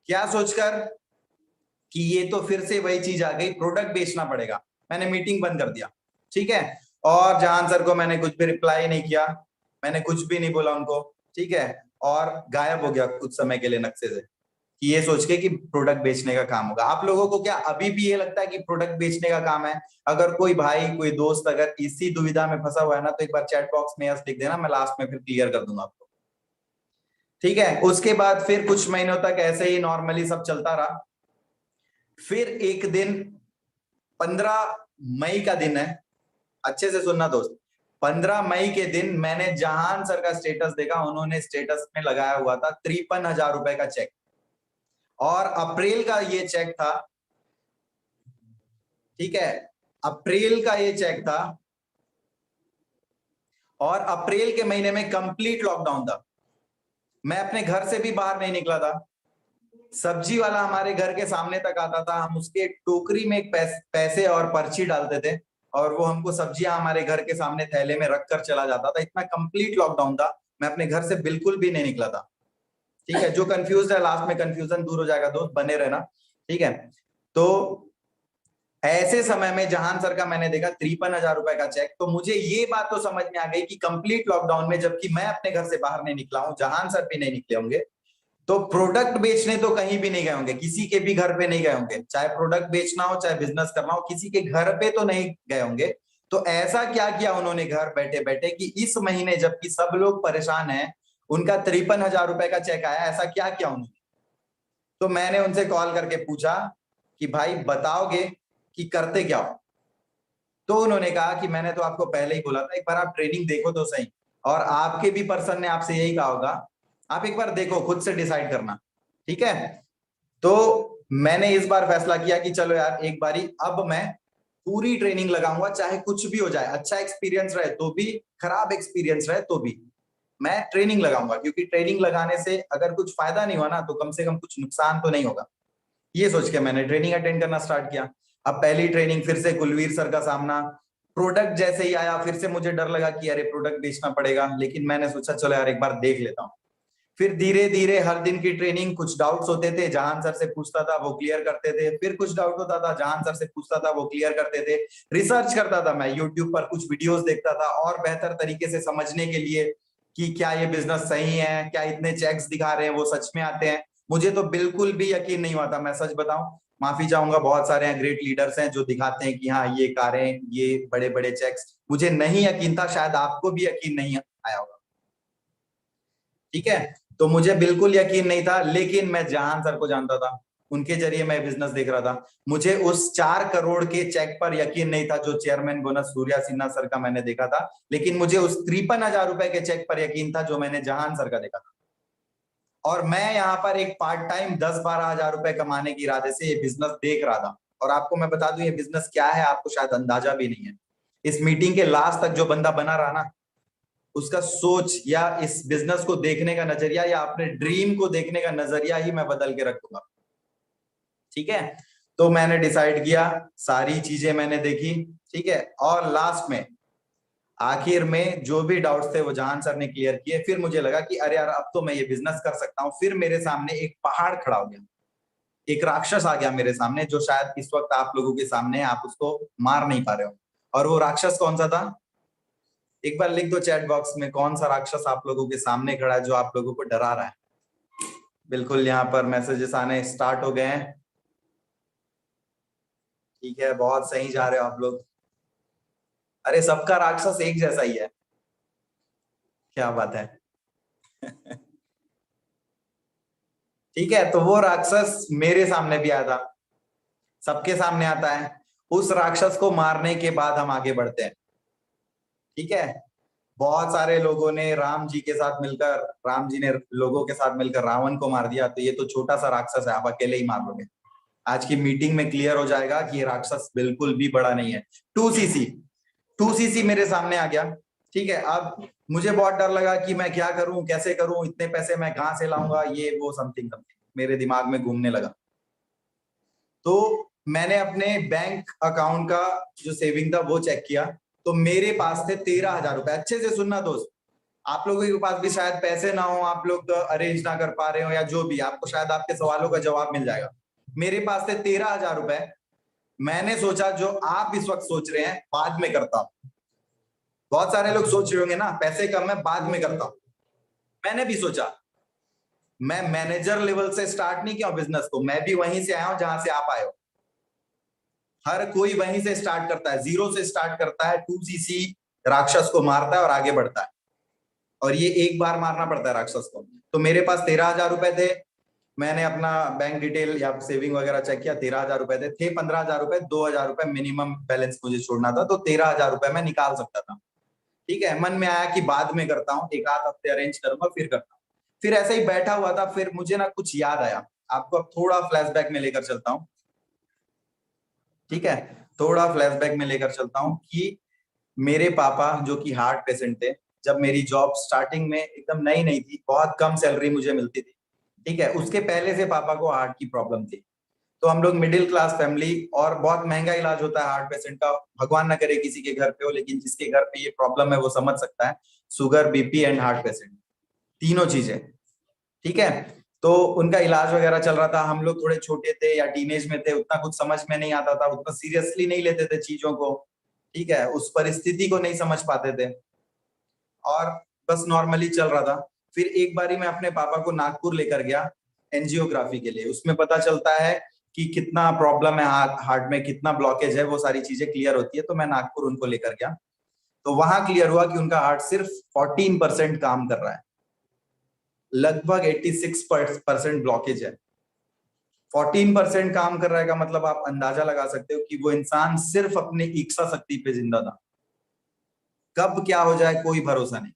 क्या सोचकर कि ये तो फिर से वही चीज आ गई, प्रोडक्ट बेचना पड़ेगा। मैंने मीटिंग बंद कर दिया। ठीक है, और जहां सर को मैंने कुछ भी रिप्लाई नहीं किया, मैंने कुछ भी नहीं बोला उनको। ठीक है, और गायब हो गया कुछ समय के लिए नक्शे से। कि ये सोच के कि प्रोडक्ट बेचने का काम होगा। आप लोगों को क्या अभी भी ये लगता है कि प्रोडक्ट बेचने का काम है? अगर कोई भाई कोई दोस्त अगर इसी दुविधा में फंसा हुआ है ना, तो एक बार चैट बॉक्स में यस लिख देना, मैं लास्ट में फिर क्लियर कर दूंगा आपको। ठीक है, उसके बाद फिर कुछ महीनों तक ऐसे ही नॉर्मली सब चलता रहा। फिर एक दिन 15 मई का दिन है, अच्छे से सुनना दोस्त, 15 मई के दिन मैंने जहान सर का स्टेटस देखा, उन्होंने स्टेटस में लगाया हुआ था 53,000 रुपए का चेक, और अप्रैल का ये चेक था। ठीक है, अप्रैल का ये चेक था, और अप्रैल के महीने में कंप्लीट लॉकडाउन था। मैं अपने घर से भी बाहर नहीं निकला था। सब्जी वाला हमारे घर के सामने तक आता था, हम उसके टोकरी में एक पैसे और पर्ची डालते थे, और वो हमको सब्जियां हमारे घर के सामने थैले में रख कर चला जाता था। इतना कंप्लीट लॉकडाउन था, मैं अपने घर से बिल्कुल भी नहीं निकला था। ठीक है, जो कंफ्यूज है लास्ट में कंफ्यूजन दूर हो जाएगा दोस्त, बने रहना। ठीक है, तो ऐसे समय में जहान सर का मैंने देखा 53,000 रुपए का चेक, तो मुझे ये बात तो समझ में आ गई कि कंप्लीट लॉकडाउन में, जबकि मैं अपने घर से बाहर नहीं निकला हूं, जहान सर भी नहीं निकले होंगे, तो प्रोडक्ट बेचने तो कहीं भी नहीं गए होंगे, किसी के भी घर पे नहीं गए होंगे, चाहे प्रोडक्ट बेचना हो चाहे बिजनेस करना हो, किसी के घर पे तो नहीं गए होंगे। तो ऐसा क्या किया उन्होंने घर बैठे बैठे कि इस महीने जबकि सब लोग परेशान हैं, उनका 53,000 रुपए का चेक आया, ऐसा क्या किया उन्होंने? तो मैंने उनसे कॉल करके पूछा कि भाई बताओगे कि करते क्या हो? तो उन्होंने कहा कि मैंने तो आपको पहले ही बोला था, एक बार आप ट्रेनिंग देखो तो सही, और आपके भी पर्सन ने आपसे यही कहा होगा, आप एक बार देखो, खुद से डिसाइड करना। ठीक है, तो मैंने इस बार फैसला किया कि चलो यार एक बारी, अब मैं पूरी ट्रेनिंग लगाऊंगा, चाहे कुछ भी हो जाए, अच्छा एक्सपीरियंस रहे तो भी, खराब एक्सपीरियंस रहे तो भी मैं ट्रेनिंग लगाऊंगा, क्योंकि ट्रेनिंग लगाने से अगर कुछ फायदा नहीं हुआ ना, तो कम से कम कुछ नुकसान तो नहीं होगा। ये सोच के मैंने ट्रेनिंग अटेंड करना स्टार्ट किया। अब पहली ट्रेनिंग फिर से कुलवीर सर का सामना, प्रोडक्ट जैसे ही आया फिर से मुझे डर लगा कि अरे प्रोडक्ट बेचना पड़ेगा, लेकिन मैंने सोचा चलो यार एक बार देख लेता हूँ। फिर धीरे धीरे हर दिन की ट्रेनिंग, कुछ डाउट्स होते थे जहान सर से पूछता था, वो क्लियर करते थे, फिर कुछ डाउट होता था जहान सर से पूछता था, वो क्लियर करते थे। रिसर्च करता था मैं, यूट्यूब पर कुछ वीडियोस देखता था और बेहतर तरीके से समझने के लिए कि क्या ये बिजनेस सही है, क्या इतने चेक्स दिखा रहे हैं वो सच में आते हैं। मुझे तो बिल्कुल भी यकीन नहीं हुआ था, मैं सच बताऊं, माफी चाहूंगा, बहुत सारे हैं ग्रेट लीडर्स हैं जो दिखाते हैं कि हाँ ये कारें, ये बड़े बड़े चेक्स, मुझे नहीं यकीन था, शायद आपको भी यकीन नहीं आया होगा। ठीक है, तो मुझे बिल्कुल यकीन नहीं था, लेकिन मैं जहान सर को जानता था, उनके जरिए मैं बिजनेस देख रहा था। मुझे उस 4 करोड़ के चेक पर यकीन नहीं था जो chairman bonus Surya Sinha sir का मैंने देखा था, लेकिन मुझे उस 53,000 रुपए के चेक पर यकीन था जो मैंने जहान सर का देखा था। और मैं यहाँ पर एक पार्ट टाइम 10-12 हजार रुपए कमाने के इरादे से ये बिजनेस देख रहा था। और आपको मैं बता दूं ये बिजनेस क्या है, आपको शायद अंदाजा भी नहीं है। इस मीटिंग के लास्ट तक जो बंदा बना रहा ना, उसका सोच या इस बिजनेस को देखने का नजरिया या अपने ड्रीम को देखने का नजरिया ही मैं बदल के रखूंगा। ठीक है, तो मैंने डिसाइड किया, सारी चीजें मैंने देखी। ठीक है, और लास्ट में आखिर में जो भी डाउट्स थे वो जहान सर ने क्लियर किए। फिर मुझे लगा कि अरे यार अब तो मैं ये बिजनेस कर सकता हूँ। फिर मेरे सामने एक पहाड़ खड़ा हो गया, एक राक्षस आ गया मेरे सामने, जो शायद इस वक्त आप लोगों के सामने है, आप उसको मार नहीं पा रहे हो। और वो राक्षस कौन सा था? एक बार लिख दो चैट बॉक्स में, कौन सा राक्षस आप लोगों के सामने खड़ा है जो आप लोगों को डरा रहा है। बिल्कुल, यहाँ पर मैसेजेस आने स्टार्ट हो गए हैं। ठीक है, बहुत सही जा रहे हो आप लोग। अरे सबका राक्षस एक जैसा ही है, क्या बात है। ठीक है, तो वो राक्षस मेरे सामने भी आया था, सबके सामने आता है। उस राक्षस को मारने के बाद हम आगे बढ़ते हैं। ठीक है, बहुत सारे लोगों ने राम जी के साथ मिलकर, राम जी ने लोगों के साथ मिलकर रावण को मार दिया, तो ये तो छोटा सा राक्षस है, आप अकेले ही मार लोगे। आज की मीटिंग में क्लियर हो जाएगा कि ये राक्षस बिल्कुल भी बड़ा नहीं है। 2cc, 2cc मेरे सामने आ गया। ठीक है, अब मुझे बहुत डर लगा कि मैं क्या करूं, कैसे करूं, इतने पैसे मैं कहां से लाऊंगा, ये वो समथिंग समथिंग मेरे दिमाग में घूमने लगा। तो मैंने अपने बैंक अकाउंट का जो सेविंग था वो चेक किया, तो मेरे पास थे 13,000 रुपए। अच्छे से सुनना दोस्त, आप लोगों के पास भी शायद पैसे ना हो, आप लोग अरेंज ना कर पा रहे हो, या जो भी, आपको शायद आपके सवालों का जवाब मिल जाएगा। मेरे पास थे 13,000 रुपए। मैंने सोचा जो आप इस वक्त सोच रहे हैं, बाद में करता हूं। बहुत सारे लोग सोच रहे होंगे ना पैसे कम है बाद में करता हूं, मैंने भी सोचा। मैं मैनेजर लेवल से स्टार्ट नहीं किया बिजनेस को, मैं भी वहीं से आया हूं जहां से आप आए हो। हर कोई वहीं से स्टार्ट करता है, जीरो से स्टार्ट करता है, 2cc राक्षस को मारता है और आगे बढ़ता है। और ये एक बार मारना पड़ता है राक्षस को। तो मेरे पास 13,000 रुपए थे, मैंने अपना बैंक डिटेल या सेविंग वगैरह चेक किया, 13,000 रुपए थे 15,000 रुपए, 2,000 रुपए मिनिमम बैलेंस मुझे छोड़ना था, तो 13,000 रुपए मैं निकाल सकता था। ठीक है, मन में आया कि बाद में करता हूँ, एक आध हफ्ते अरेंज करूंगा फिर करता हूँ। फिर ऐसे ही बैठा हुआ था, फिर मुझे ना कुछ याद आया। आपको अब थोड़ा फ्लैशबैक में लेकर चलता हूँ। ठीक है, थोड़ा फ्लैशबैक में लेकर चलता हूँ कि मेरे पापा जो कि हार्ट पेशेंट थे, जब मेरी जॉब स्टार्टिंग में एकदम नई नई थी, बहुत कम सैलरी मुझे मिलती थी। ठीक है, उसके पहले से पापा को हार्ट की प्रॉब्लम थी। तो हम लोग मिडिल क्लास फैमिली, और बहुत महंगा इलाज होता है हार्ट पेशेंट का, भगवान ना करे किसी के घर पे हो, लेकिन जिसके घर पे ये प्रॉब्लम है वो समझ सकता है। Sugar, BP and heart patient, तीनों चीजें। ठीक है, तो उनका इलाज वगैरह चल रहा था। हम लोग थोड़े छोटे थे या टीनेज में थे, उतना कुछ समझ में नहीं आता था, उतना सीरियसली नहीं लेते थे चीजों को। ठीक है, उस परिस्थिति को नहीं समझ पाते थे, और बस नॉर्मली चल रहा था। फिर एक बारी मैं अपने पापा को नागपुर लेकर गया एंजियोग्राफी के लिए। उसमें पता चलता है कि कितना प्रॉब्लम है हार्ट में, कितना ब्लॉकेज है, वो सारी चीजें क्लियर होती है। तो मैं नागपुर उनको लेकर गया, तो वहां क्लियर हुआ कि उनका हार्ट सिर्फ 14% काम कर रहा है, लगभग 86% ब्लॉकेज है। 14% काम कर रहा है का मतलब आप अंदाजा लगा सकते हो कि वो इंसान सिर्फ अपनी इच्छा शक्ति पे जिंदा था। कब क्या हो जाए कोई भरोसा नहीं।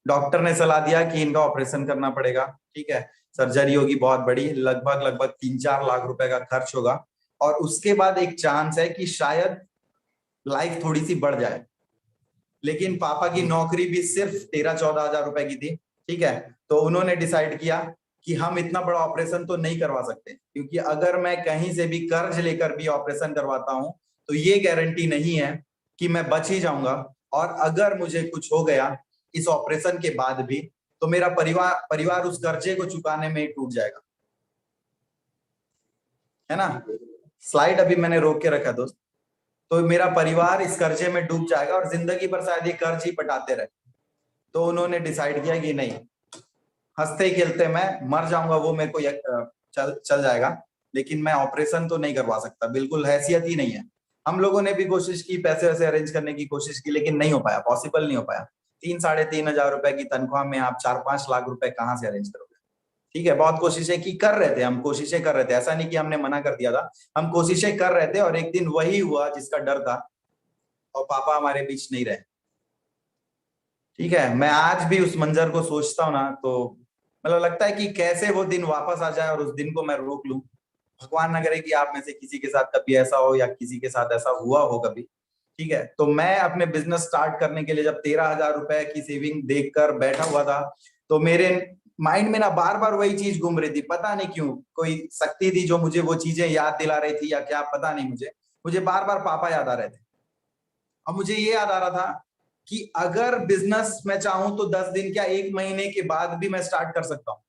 डॉक्टर ने सलाह दिया कि इनका ऑपरेशन करना पड़ेगा। ठीक है, सर्जरी होगी बहुत बड़ी, लगभग लगभग 3-4 लाख रुपए का खर्च होगा, और उसके बाद एक चांस है कि शायद लाइफ थोड़ी सी बढ़ जाए। लेकिन पापा की नौकरी भी सिर्फ 13-14 हजार रुपए की थी। ठीक है, तो उन्होंने डिसाइड किया कि हम इतना बड़ा ऑपरेशन तो नहीं करवा सकते, क्योंकि अगर मैं कहीं से भी कर्ज लेकर भी ऑपरेशन करवाता हूं तो ये गारंटी नहीं है कि मैं बच ही जाऊंगा। और अगर मुझे कुछ हो गया इस ऑपरेशन के बाद भी, तो मेरा परिवार परिवार उस कर्जे को चुकाने में ही टूट जाएगा। है ना, स्लाइड अभी मैंने रोक के रखा दोस्त। तो मेरा परिवार इस कर्जे में डूब जाएगा और जिंदगी भर शायद ये कर्ज ही पटाते रहे। तो उन्होंने डिसाइड किया कि नहीं, हंसते खेलते मैं मर जाऊंगा वो मेरे को चल चल जाएगा, लेकिन मैं ऑपरेशन तो नहीं करवा सकता, बिल्कुल हैसियत ही नहीं है। हम लोगों ने भी कोशिश की, पैसे वैसे अरेंज करने की कोशिश की, लेकिन नहीं हो पाया, पॉसिबल नहीं हो पाया। 3-3.5 हजार रुपए की तनख्वाह में आप 4-5 लाख रुपए कहाँ से अरेंज करोगे। ठीक है, बहुत कोशिशें की, कर रहे थे हम, कोशिशें कर रहे थे, ऐसा नहीं कि हमने मना कर दिया था, हम कोशिशें कर रहे थे। और एक दिन वही हुआ जिसका डर था, और पापा हमारे बीच नहीं रहे। ठीक है, मैं आज भी उस मंजर को सोचता हूँ ना, तो मतलब लगता है कि कैसे वो दिन वापस आ जाए और उस दिन को मैं रोक लूं। भगवान ना करे कि आप में से किसी के साथ कभी ऐसा हो, या किसी के साथ ऐसा हुआ हो कभी। ठीक है, तो मैं अपने बिजनेस स्टार्ट करने के लिए जब 13,000 रुपए की सेविंग देखकर बैठा हुआ था, तो मेरे माइंड में ना बार बार वही चीज घूम रही थी, पता नहीं क्यों, कोई शक्ति थी जो मुझे वो चीजें याद दिला रही थी या क्या, पता नहीं। मुझे बार बार पापा याद आ रहे थे। अब मुझे ये याद आ रहा था कि अगर बिजनेस मैं चाहूं तो 10 दिन क्या 1 महीने के बाद भी मैं स्टार्ट कर सकता हूं।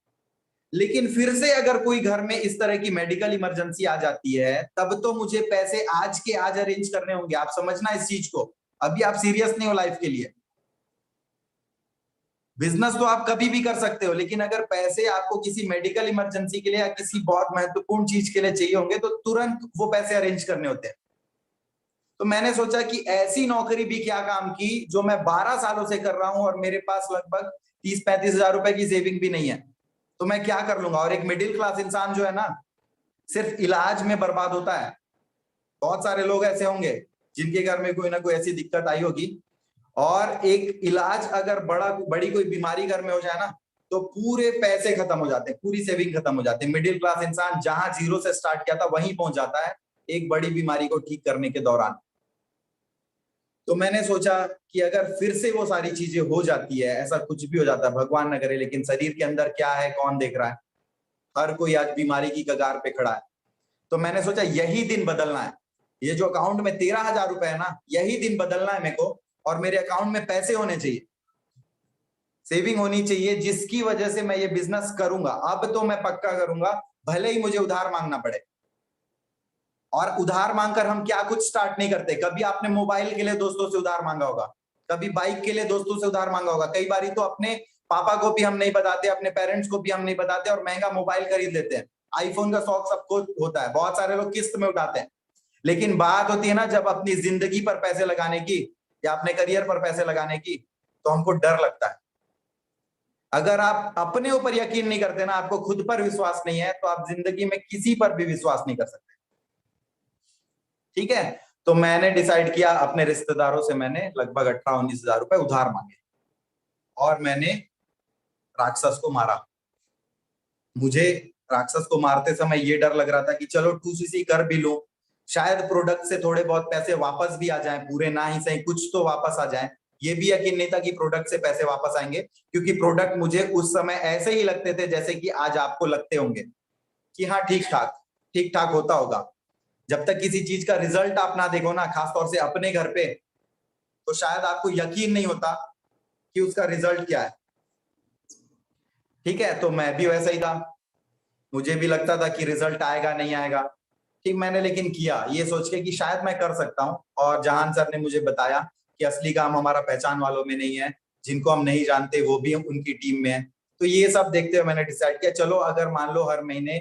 लेकिन फिर से अगर कोई घर में इस तरह की मेडिकल इमरजेंसी आ जाती है, तब तो मुझे पैसे आज के आज अरेंज करने होंगे। आप समझना इस चीज को, अभी आप सीरियस नहीं हो लाइफ के लिए। बिजनेस तो आप कभी भी कर सकते हो, लेकिन अगर पैसे आपको किसी मेडिकल इमरजेंसी के लिए या किसी बहुत महत्वपूर्ण चीज के लिए चाहिए होंगे, तो तुरंत वो पैसे अरेंज करने होते हैं। तो मैंने सोचा कि ऐसी नौकरी भी क्या काम की जो मैं 12 सालों से कर रहा हूं, और मेरे पास लगभग 30-35 हजार रुपए की सेविंग भी नहीं है, तो मैं क्या कर लूंगा। और एक मिडिल क्लास इंसान जो है ना, सिर्फ इलाज में बर्बाद होता है। बहुत सारे लोग ऐसे होंगे जिनके घर में कोई ना कोई ऐसी दिक्कत आई होगी, और एक इलाज अगर बड़ी कोई बीमारी घर में हो जाए ना, तो पूरे पैसे खत्म हो जाते हैं, पूरी सेविंग खत्म हो जाती है। मिडिल क्लास इंसान जहां जीरो से स्टार्ट किया था वहीं पहुंच जाता है एक बड़ी बीमारी को ठीक करने के दौरान। तो मैंने सोचा कि अगर फिर से वो सारी चीजें हो जाती है, ऐसा कुछ भी हो जाता है, भगवान न करे, लेकिन शरीर के अंदर क्या है कौन देख रहा है, हर कोई आज बीमारी की कगार पे खड़ा है। तो मैंने सोचा यही दिन बदलना है। ये जो अकाउंट में 13,000 रुपए है ना, यही दिन बदलना है मेरे को, और मेरे अकाउंट में पैसे होने चाहिए, सेविंग होनी चाहिए, जिसकी वजह से मैं ये बिजनेस करूंगा। अब तो मैं पक्का करूंगा, भले ही मुझे उधार मांगना पड़े। और उधार मांगकर हम क्या कुछ स्टार्ट नहीं करते। कभी आपने मोबाइल के लिए दोस्तों से उधार मांगा होगा, कभी बाइक के लिए दोस्तों से उधार मांगा होगा, कई बार तो अपने पापा को भी हम नहीं बताते, अपने पेरेंट्स को भी हम नहीं बताते, और महंगा मोबाइल खरीद लेते हैं। आईफोन का शौक सबको होता है, बहुत सारे लोग किस्त में उठाते हैं। लेकिन बात होती है ना जब अपनी जिंदगी पर पैसे लगाने की या अपने करियर पर पैसे लगाने की, तो हमको डर लगता है। अगर आप अपने ऊपर यकीन नहीं करते ना, आपको खुद पर विश्वास नहीं है, तो आप जिंदगी में किसी पर भी विश्वास नहीं कर सकते। ठीक है, तो मैंने डिसाइड किया, अपने रिश्तेदारों से मैंने लगभग 18-19 हजार रुपए उधार मांगे और मैंने राक्षस को मारा। मुझे राक्षस को मारते समय ये डर लग रहा था कि चलो 2cc कर भी लो, शायद प्रोडक्ट से थोड़े बहुत पैसे वापस भी आ जाएं, पूरे ना ही सही कुछ तो वापस आ जाएं। ये भी यकीन नहीं था कि प्रोडक्ट से पैसे वापस आएंगे, क्योंकि प्रोडक्ट मुझे उस समय ऐसे ही लगते थे जैसे कि आज आपको लगते होंगे कि हाँ ठीक ठाक होता होगा। जब तक किसी चीज का रिजल्ट आप ना देखो ना, खासतौर से अपने घर पे, तो शायद आपको यकीन नहीं होता कि उसका रिजल्ट क्या है। ठीक है, तो मैं भी वैसा ही था, मुझे भी लगता था कि रिजल्ट आएगा नहीं आएगा। ठीक, मैंने लेकिन किया ये सोच के कि शायद मैं कर सकता हूँ, और जहान सर ने मुझे बताया कि असली काम हमारा पहचान वालों में नहीं है, जिनको हम नहीं जानते वो भी उनकी टीम में है। तो ये सब देखते हुए मैंने डिसाइड किया, चलो अगर मान लो हर महीने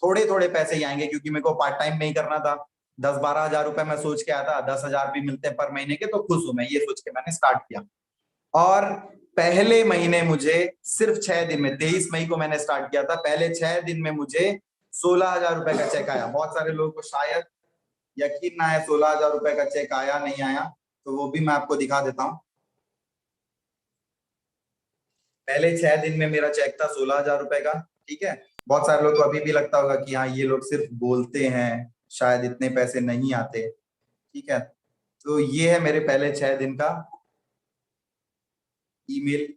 थोड़े थोड़े पैसे ही आएंगे, क्योंकि मेरे को पार्ट टाइम में ही करना था। 10-12 हजार रुपए मैं सोच के आया था, 10 हजार भी मिलते हैं पर महीने के तो खुश हूं मैं, ये सोच के मैंने स्टार्ट किया। और पहले महीने मुझे सिर्फ 6 दिन में, 23 मई को मैंने स्टार्ट किया था, पहले 6 दिन में मुझे 16 हजार रुपए का चेक आया। बहुत सारे लोगों को शायद यकीन ना आए 16 हजार रुपए का चेक आया नहीं आया, तो वो भी मैं आपको दिखा देता हूँ। पहले 6 दिन में मेरा चेक था 16 हजार रुपए का। ठीक है, बहुत सारे लोग को अभी भी लगता होगा कि हाँ ये लोग सिर्फ बोलते हैं, शायद इतने पैसे नहीं आते। ठीक है, तो ये है मेरे पहले 6 दिन का ईमेल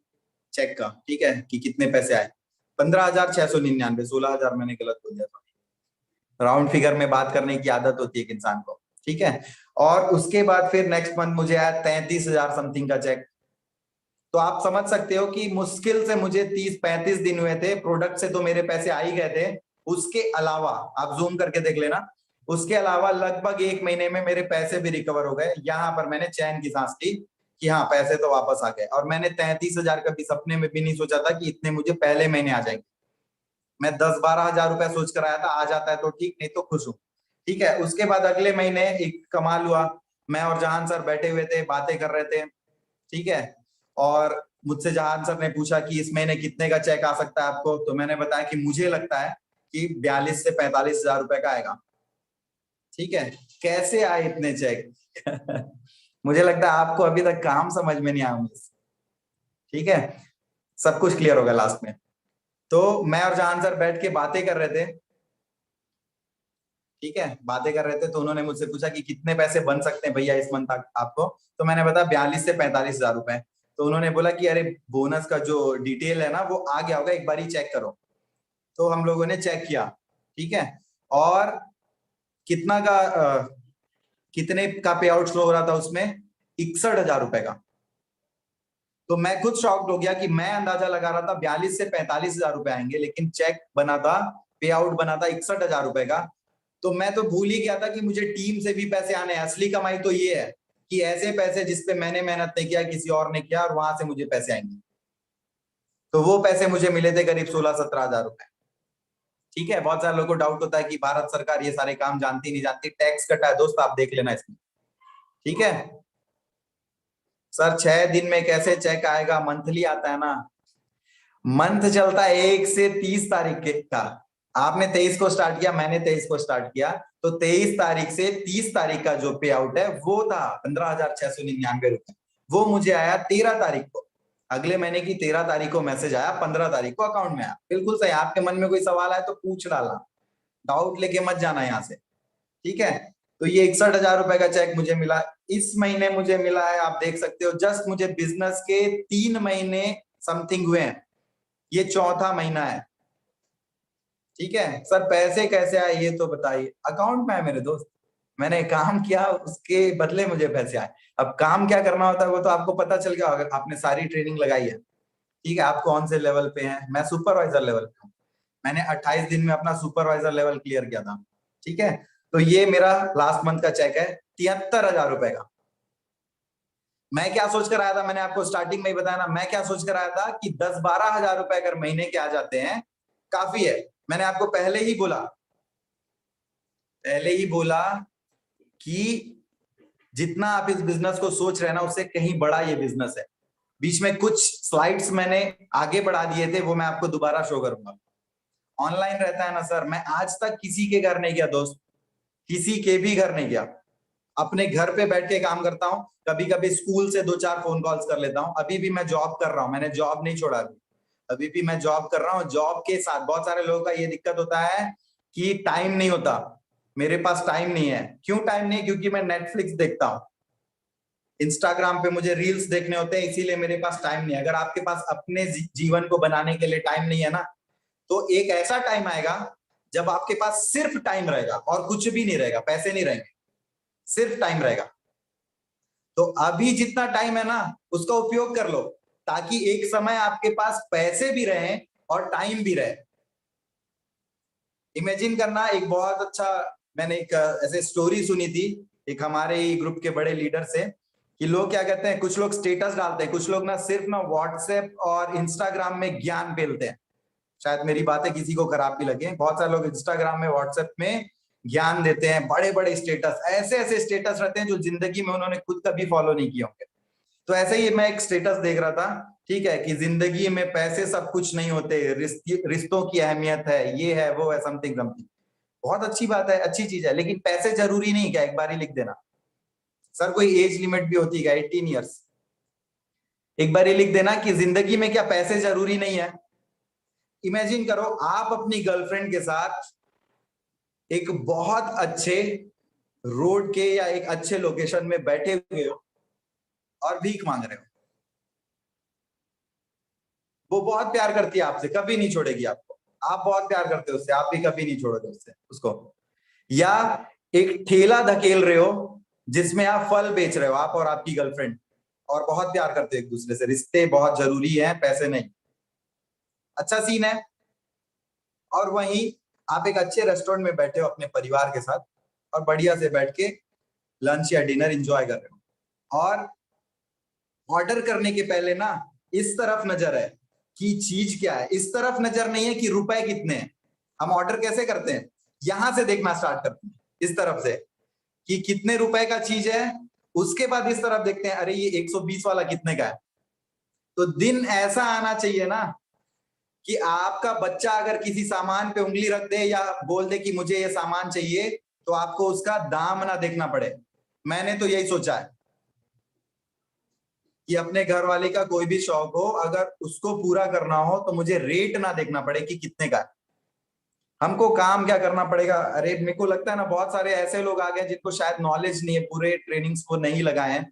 चेक का। ठीक है, कि कितने पैसे आए, 15,699। 16 हजार मैंने गलत बोल दिया था, राउंड फिगर में बात करने की आदत होती है एक इंसान को। ठीक है, और उसके बाद फिर नेक्स्ट मंथ मुझे आया 33 हजार समथिंग का चेक। तो आप समझ सकते हो कि मुश्किल से मुझे 30-35 दिन हुए थे, प्रोडक्ट से तो मेरे पैसे आ ही गए थे, उसके अलावा आप जूम करके देख लेना, उसके अलावा लगभग 1 महीने में मेरे पैसे भी रिकवर हो गए। यहाँ पर मैंने चैन की सांस ली कि हाँ पैसे तो वापस आ गए, और मैंने 33 हजार कभी सपने में भी नहीं सोचा था कि इतने मुझे पहले महीने आ जाएंगे। मैं 10-12 हजार रुपया सोच कर आया था, आ जाता है तो ठीक, नहीं तो खुश हूँ। ठीक है, उसके बाद अगले महीने एक कमाल हुआ, मैं और जहान सर बैठे हुए थे, बातें कर रहे थे। ठीक है, और मुझसे जहान सर ने पूछा कि इस महीने कितने का चेक आ सकता है आपको, तो मैंने बताया कि मुझे लगता है कि 42 से 45 हजार रुपए का आएगा। ठीक है, कैसे आए इतने चेक मुझे लगता है आपको अभी तक काम समझ में नहीं आया होंगे। ठीक है, सब कुछ क्लियर होगा लास्ट में। तो मैं और जहान सर बैठ के बातें कर रहे थे। ठीक है, बातें कर रहे थे, तो उन्होंने मुझसे पूछा कि कितने पैसे बन सकते हैं भैया इस मंथ तक आपको। तो मैंने बताया 42 से 45 हजार रुपए। तो उन्होंने बोला कि अरे बोनस का जो डिटेल है ना वो आ गया होगा, एक बार ही चेक करो। तो हम लोगों ने चेक किया। ठीक है, और कितना का कितने का पे आउट शो हो रहा था उसमें, 61 हजार रुपए का। तो मैं खुद शॉक्ड हो गया कि मैं अंदाजा लगा रहा था 42 से 45 हजार रुपए आएंगे, लेकिन चेक बना था, पे आउट बना था 61 हजार रुपए का। तो मैं तो भूल ही गया था कि मुझे टीम से भी पैसे आने हैं। असली कमाई तो ये है कि ऐसे पैसे जिसपे मैंने मेहनत नहीं किया, किसी और ने किया, और वहां से मुझे पैसे आएंगे। तो वो पैसे मुझे मिले थे करीब 16-17 हजार रुपए। ठीक है, बहुत सारे लोगों को डाउट होता है कि भारत सरकार ये सारे काम जानती नहीं जानती, टैक्स कटा है दोस्त, आप देख लेना इसमें। ठीक है सर, 6 दिन में कैसे चेक आएगा, मंथली आता है ना। मंथ चलता है 1 से 30 तारीख के का। आपने 23 को स्टार्ट किया, मैंने 23 को स्टार्ट किया, तो 23 तारीख से 30 तारीख का जो पे आउट है वो था 15,699 रुपए। वो मुझे आया 13 तारीख को, अगले महीने की 13 तारीख को मैसेज आया, 15 तारीख को अकाउंट में आया। बिल्कुल सही, आपके मन में कोई सवाल आए तो पूछ डालना, डाउट लेके मत जाना यहाँ से। ठीक है, तो ये 61 हजार रुपए का चेक मुझे मिला। इस महीने मुझे मिला है, आप देख सकते हो, जस्ट मुझे बिजनेस के 3 महीने समथिंग हुए हैं, ये चौथा महीना है। ठीक है सर, पैसे कैसे आए ये तो बताइए। अकाउंट में है मेरे दोस्त, मैंने काम किया उसके बदले मुझे पैसे आए। अब काम क्या करना होता है वो तो आपको पता चल गया अगर आपने सारी ट्रेनिंग लगाई है। ठीक है, आप कौन से लेवल पे हैं, मैं सुपरवाइजर लेवल पे हूँ। मैंने 28 दिन में अपना सुपरवाइजर लेवल क्लियर किया था। ठीक है, तो ये मेरा लास्ट मंथ का चेक है 73 हजार रुपए का। मैं क्या सोच कर आया था, मैंने आपको स्टार्टिंग में ही बताया ना, मैं क्या सोच कर आया था कि 10-12 हजार रुपए अगर महीने के आ जाते हैं काफी है। मैंने आपको पहले ही बोला कि जितना आप इस बिजनेस को सोच रहे हैं ना, उससे कहीं बड़ा ये बिजनेस है। बीच में कुछ स्लाइड्स मैंने आगे बढ़ा दिए थे, वो मैं आपको दोबारा शो करूंगा। ऑनलाइन रहता है ना सर, मैं आज तक किसी के घर नहीं गया दोस्त, किसी के भी घर नहीं गया, अपने घर पे बैठ के काम करता हूँ। कभी कभी स्कूल से 2-4 फोन कॉल्स कर लेता हूँ। अभी भी मैं जॉब कर रहा हूँ, मैंने जॉब नहीं छोड़ा अभी भी मैं जॉब कर रहा हूँ। जॉब के साथ बहुत सारे लोगों का ये दिक्कत होता है कि टाइम नहीं होता। मेरे पास टाइम नहीं है। क्यों टाइम नहीं है? क्योंकि मैं नेटफ्लिक्स देखता हूँ, इंस्टाग्राम पे मुझे रील्स देखने होते हैं, इसीलिए मेरे पास टाइम नहीं है। अगर आपके पास अपने जीवन को बनाने के लिए टाइम नहीं है ना, तो एक ऐसा टाइम आएगा जब आपके पास सिर्फ टाइम रहेगा और कुछ भी नहीं रहेगा, पैसे नहीं रहेंगे, सिर्फ टाइम रहेगा। तो अभी जितना टाइम है ना, उसका उपयोग कर लो, ताकि एक समय आपके पास पैसे भी रहें और टाइम भी रहे। इमेजिन करना, एक बहुत अच्छा, मैंने एक ऐसे स्टोरी सुनी थी एक हमारे ही ग्रुप के बड़े लीडर से, कि लोग क्या कहते हैं, कुछ लोग स्टेटस डालते हैं, कुछ लोग ना सिर्फ ना व्हाट्सएप और इंस्टाग्राम में ज्ञान फैलते हैं। शायद मेरी बातें किसी को खराब भी लगे, बहुत सारे लोग इंस्टाग्राम में व्हाट्सएप में ज्ञान देते हैं, बड़े बड़े स्टेटस, ऐसे ऐसे स्टेटस रहते हैं जो जिंदगी में उन्होंने खुद कभी फॉलो नहीं किए होंगे। तो ऐसे ही मैं एक स्टेटस देख रहा था, ठीक है, कि जिंदगी में पैसे सब कुछ नहीं होते, रिश्तों की अहमियत है, ये है वो है, समथिंग समथिंग। बहुत अच्छी बात है, अच्छी चीज है, लेकिन पैसे जरूरी नहीं क्या? एक बार ही लिख देना। सर कोई एज लिमिट भी होती है? 18 ईयर्स। एक बार ही लिख देना कि जिंदगी में क्या पैसे जरूरी नहीं है? इमेजिन करो, आप अपनी गर्लफ्रेंड के साथ एक बहुत अच्छे रोड के या एक अच्छे लोकेशन में बैठे हुए हो और भीख मांग रहे हो। वो बहुत प्यार करती है आपसे, कभी नहीं छोड़ेगी आपको। आप बहुत प्यार करते हो उससे, आप भी कभी नहीं छोड़ोगे उससे उसको। या एक ठेला धकेल रहे हो जिसमें आप फल बेच रहे हो, आप और आपकी गर्लफ्रेंड, और बहुत प्यार करते हो एक दूसरे से, रिश्ते बहुत जरूरी हैं, पैसे नहीं। अच्छा सीन है। और वहीं आप एक अच्छे रेस्टोरेंट में बैठे हो अपने परिवार के साथ, और बढ़िया से बैठ के लंच या डिनर एंजॉय कर रहे हो, और ऑर्डर करने के पहले ना इस तरफ नजर है कि चीज क्या है, इस तरफ नजर नहीं है कि रुपए कितने हैं। हम ऑर्डर कैसे करते हैं? यहां से देखना स्टार्ट करते हैं, इस तरफ से, कि कितने रुपए का चीज है। उसके बाद इस तरफ देखते हैं, अरे ये 120 वाला कितने का है। तो दिन ऐसा आना चाहिए ना कि आपका बच्चा अगर किसी सामान पे उंगली रख दे या बोल दे कि मुझे ये सामान चाहिए, तो आपको उसका दाम ना देखना पड़े। मैंने तो यही सोचा है कि अपने घर वाले का कोई भी शौक हो, अगर उसको पूरा करना हो तो मुझे रेट ना देखना पड़े कि कितने का है। हमको काम क्या करना पड़ेगा? अरे मेरे को लगता है ना, बहुत सारे ऐसे लोग आ गए जिनको शायद नॉलेज नहीं है, पूरे ट्रेनिंग्स को नहीं लगाए हैं,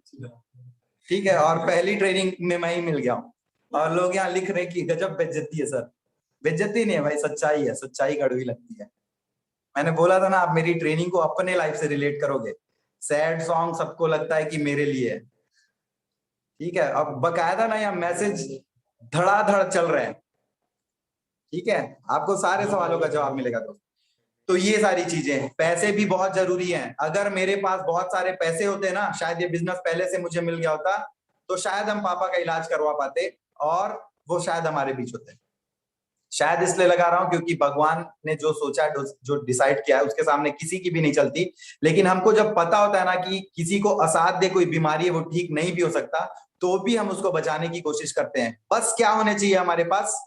ठीक है, और पहली ट्रेनिंग में मैं ही मिल गया हूँ, और लोग यहाँ लिख रहे कि गजब बेइज्जती है सर। बेइज्जती नहीं है भाई, सच्चाई है, सच्चाई कड़वी लगती है। मैंने बोला था ना, आप मेरी ट्रेनिंग को अपने लाइफ से रिलेट करोगे। सैड सॉन्ग सबको लगता है कि मेरे लिए है, ठीक है, अब बकायदा ना यहाँ मैसेज धड़ाधड़ चल रहे हैं, ठीक है, आपको सारे सवालों का जवाब मिलेगा दोस्त। तो ये सारी चीजें, पैसे भी बहुत जरूरी हैं। अगर मेरे पास बहुत सारे पैसे होते ना, शायद ये बिजनेस पहले से मुझे मिल गया होता, तो शायद हम पापा का इलाज करवा पाते, और वो शायद हमारे बीच होते। शायद इसलिए लगा रहा हूं क्योंकि भगवान ने जो सोचा है, जो डिसाइड किया है, उसके सामने किसी की भी नहीं चलती। लेकिन हमको जब पता होता है ना कि किसी को असाध्य कोई बीमारी है, वो ठीक नहीं भी हो सकता, तो भी हम उसको बचाने की कोशिश करते हैं। बस क्या होने चाहिए हमारे पास?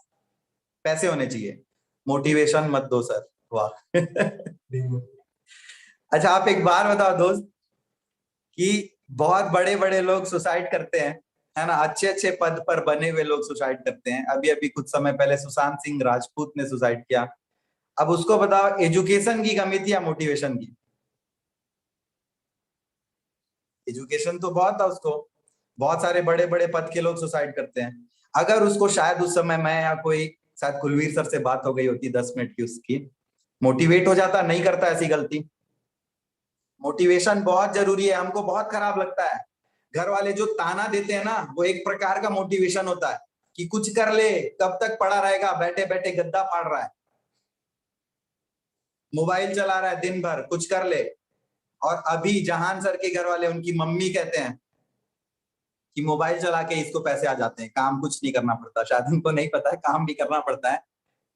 पैसे होने चाहिए। मोटिवेशन मत दो सर, वाह। अच्छा आप एक बार बताओ दोस्त, कि बहुत बड़े बड़े लोग सुसाइड करते हैं, है ना, अच्छे अच्छे पद पर बने हुए लोग सुसाइड करते हैं। अभी अभी कुछ समय पहले सुशांत सिंह राजपूत ने सुसाइड किया। अब उसको बताओ, एजुकेशन की कमी थी या मोटिवेशन की? एजुकेशन तो बहुत था उसको। बहुत सारे बड़े बड़े पद के लोग सुसाइड करते हैं। अगर उसको शायद उस समय मैं या कोई, शायद कुलवीर सर से बात हो गई होती 10 मिनट की उसकी, मोटिवेट हो जाता, नहीं करता ऐसी गलती। मोटिवेशन बहुत जरूरी है। हमको बहुत खराब लगता है, घर वाले जो ताना देते हैं ना, वो एक प्रकार का मोटिवेशन होता है कि कुछ कर ले, कब तक पड़ा रहेगा, बैठे बैठे गद्दा फाड़ रहा है, मोबाइल चला रहा है दिन भर, कुछ कर ले। और अभी जहान सर के घर वाले, उनकी मम्मी कहते हैं कि मोबाइल चला के इसको पैसे आ जाते हैं, काम कुछ नहीं करना पड़ता। शायद उनको नहीं पता है, काम भी करना पड़ता है,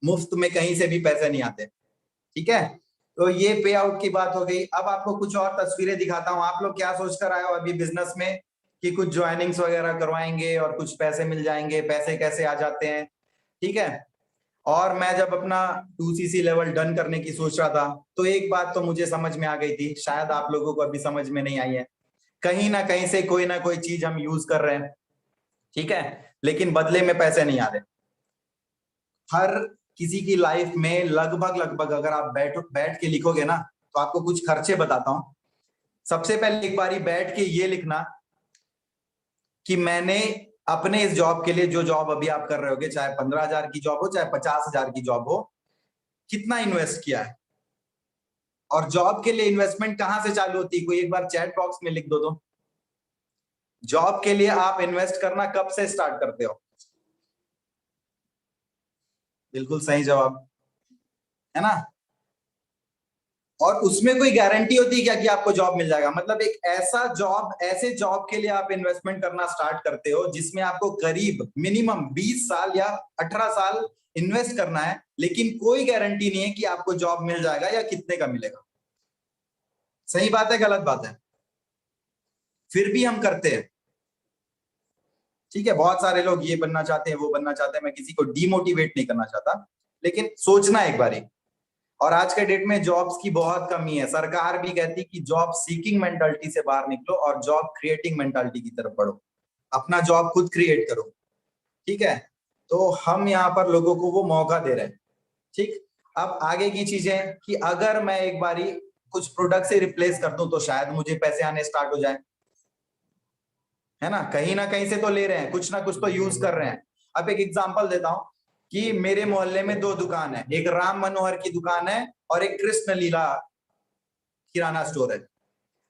मुफ्त में कहीं से भी पैसे नहीं आते। ठीक है, तो ये पे आउट की बात हो गई। अब आपको कुछ और तस्वीरें दिखाता हूँ। आप लोग क्या सोचकर आए हो अभी बिजनेस में कि कुछ ज्वाइनिंग्स वगैरह करवाएंगे और कुछ पैसे मिल जाएंगे, पैसे कैसे आ जाते हैं। ठीक है, और मैं जब अपना 2cc लेवल डन करने की सोच रहा था तो एक बात तो मुझे समझ में आ गई थी, शायद आप लोगों को अभी समझ में नहीं आई है। कहीं ना कहीं से कोई ना कोई चीज हम यूज कर रहे हैं, ठीक है, लेकिन बदले में पैसे नहीं आ रहे। हर किसी की लाइफ में लगभग लगभग अगर आप बैठ बैठ के लिखोगे ना तो आपको कुछ खर्चे बताता हूं। सबसे पहले एक बारी बैठ के ये लिखना कि मैंने अपने इस जॉब के लिए, जो जॉब अभी आप कर रहे होगे, चाहे 15,000 की जॉब हो चाहे 50,000 की जॉब हो, कितना इन्वेस्ट किया है। और जॉब के लिए इन्वेस्टमेंट कहां से चालू होती है, कोई एक बार चैट बॉक्स में लिख दो तो। जॉब के लिए आप इन्वेस्ट करना कब से स्टार्ट करते हो? बिल्कुल सही जवाब है ना। और उसमें कोई गारंटी होती है क्या कि आपको जॉब मिल जाएगा? मतलब एक ऐसा जॉब, ऐसे जॉब के लिए आप इन्वेस्टमेंट करना स्टार्ट करते हो जिसमें आपको करीब मिनिमम 20 साल या 18 साल इन्वेस्ट करना है, लेकिन कोई गारंटी नहीं है कि आपको जॉब मिल जाएगा या कितने का मिलेगा। सही बात है गलत बात है? फिर भी हम करते हैं। ठीक है, बहुत सारे लोग ये बनना चाहते हैं, वो बनना चाहते हैं, मैं किसी को डिमोटिवेट नहीं करना चाहता, लेकिन सोचना एक बारी। और आज के डेट में जॉब्स की बहुत कमी है। सरकार भी कहती कि जॉब सीकिंग मेंटालिटी से बाहर निकलो और जॉब क्रिएटिंग मेंटालिटी की तरफ बढ़ो, अपना जॉब खुद क्रिएट करो। ठीक है, तो हम यहाँ पर लोगों को वो मौका दे रहे हैं। ठीक, अब आगे की चीजें कि अगर मैं एक बारी कुछ प्रोडक्ट से रिप्लेस कर दूं तो शायद मुझे पैसे आने स्टार्ट हो जाए, है ना कहीं से तो ले रहे हैं, कुछ ना कुछ तो यूज कर रहे हैं। अब एक एग्जांपल देता हूं कि मेरे मोहल्ले में दो दुकान है, एक राम मनोहर की दुकान है और एक कृष्ण लीला किराना स्टोर है।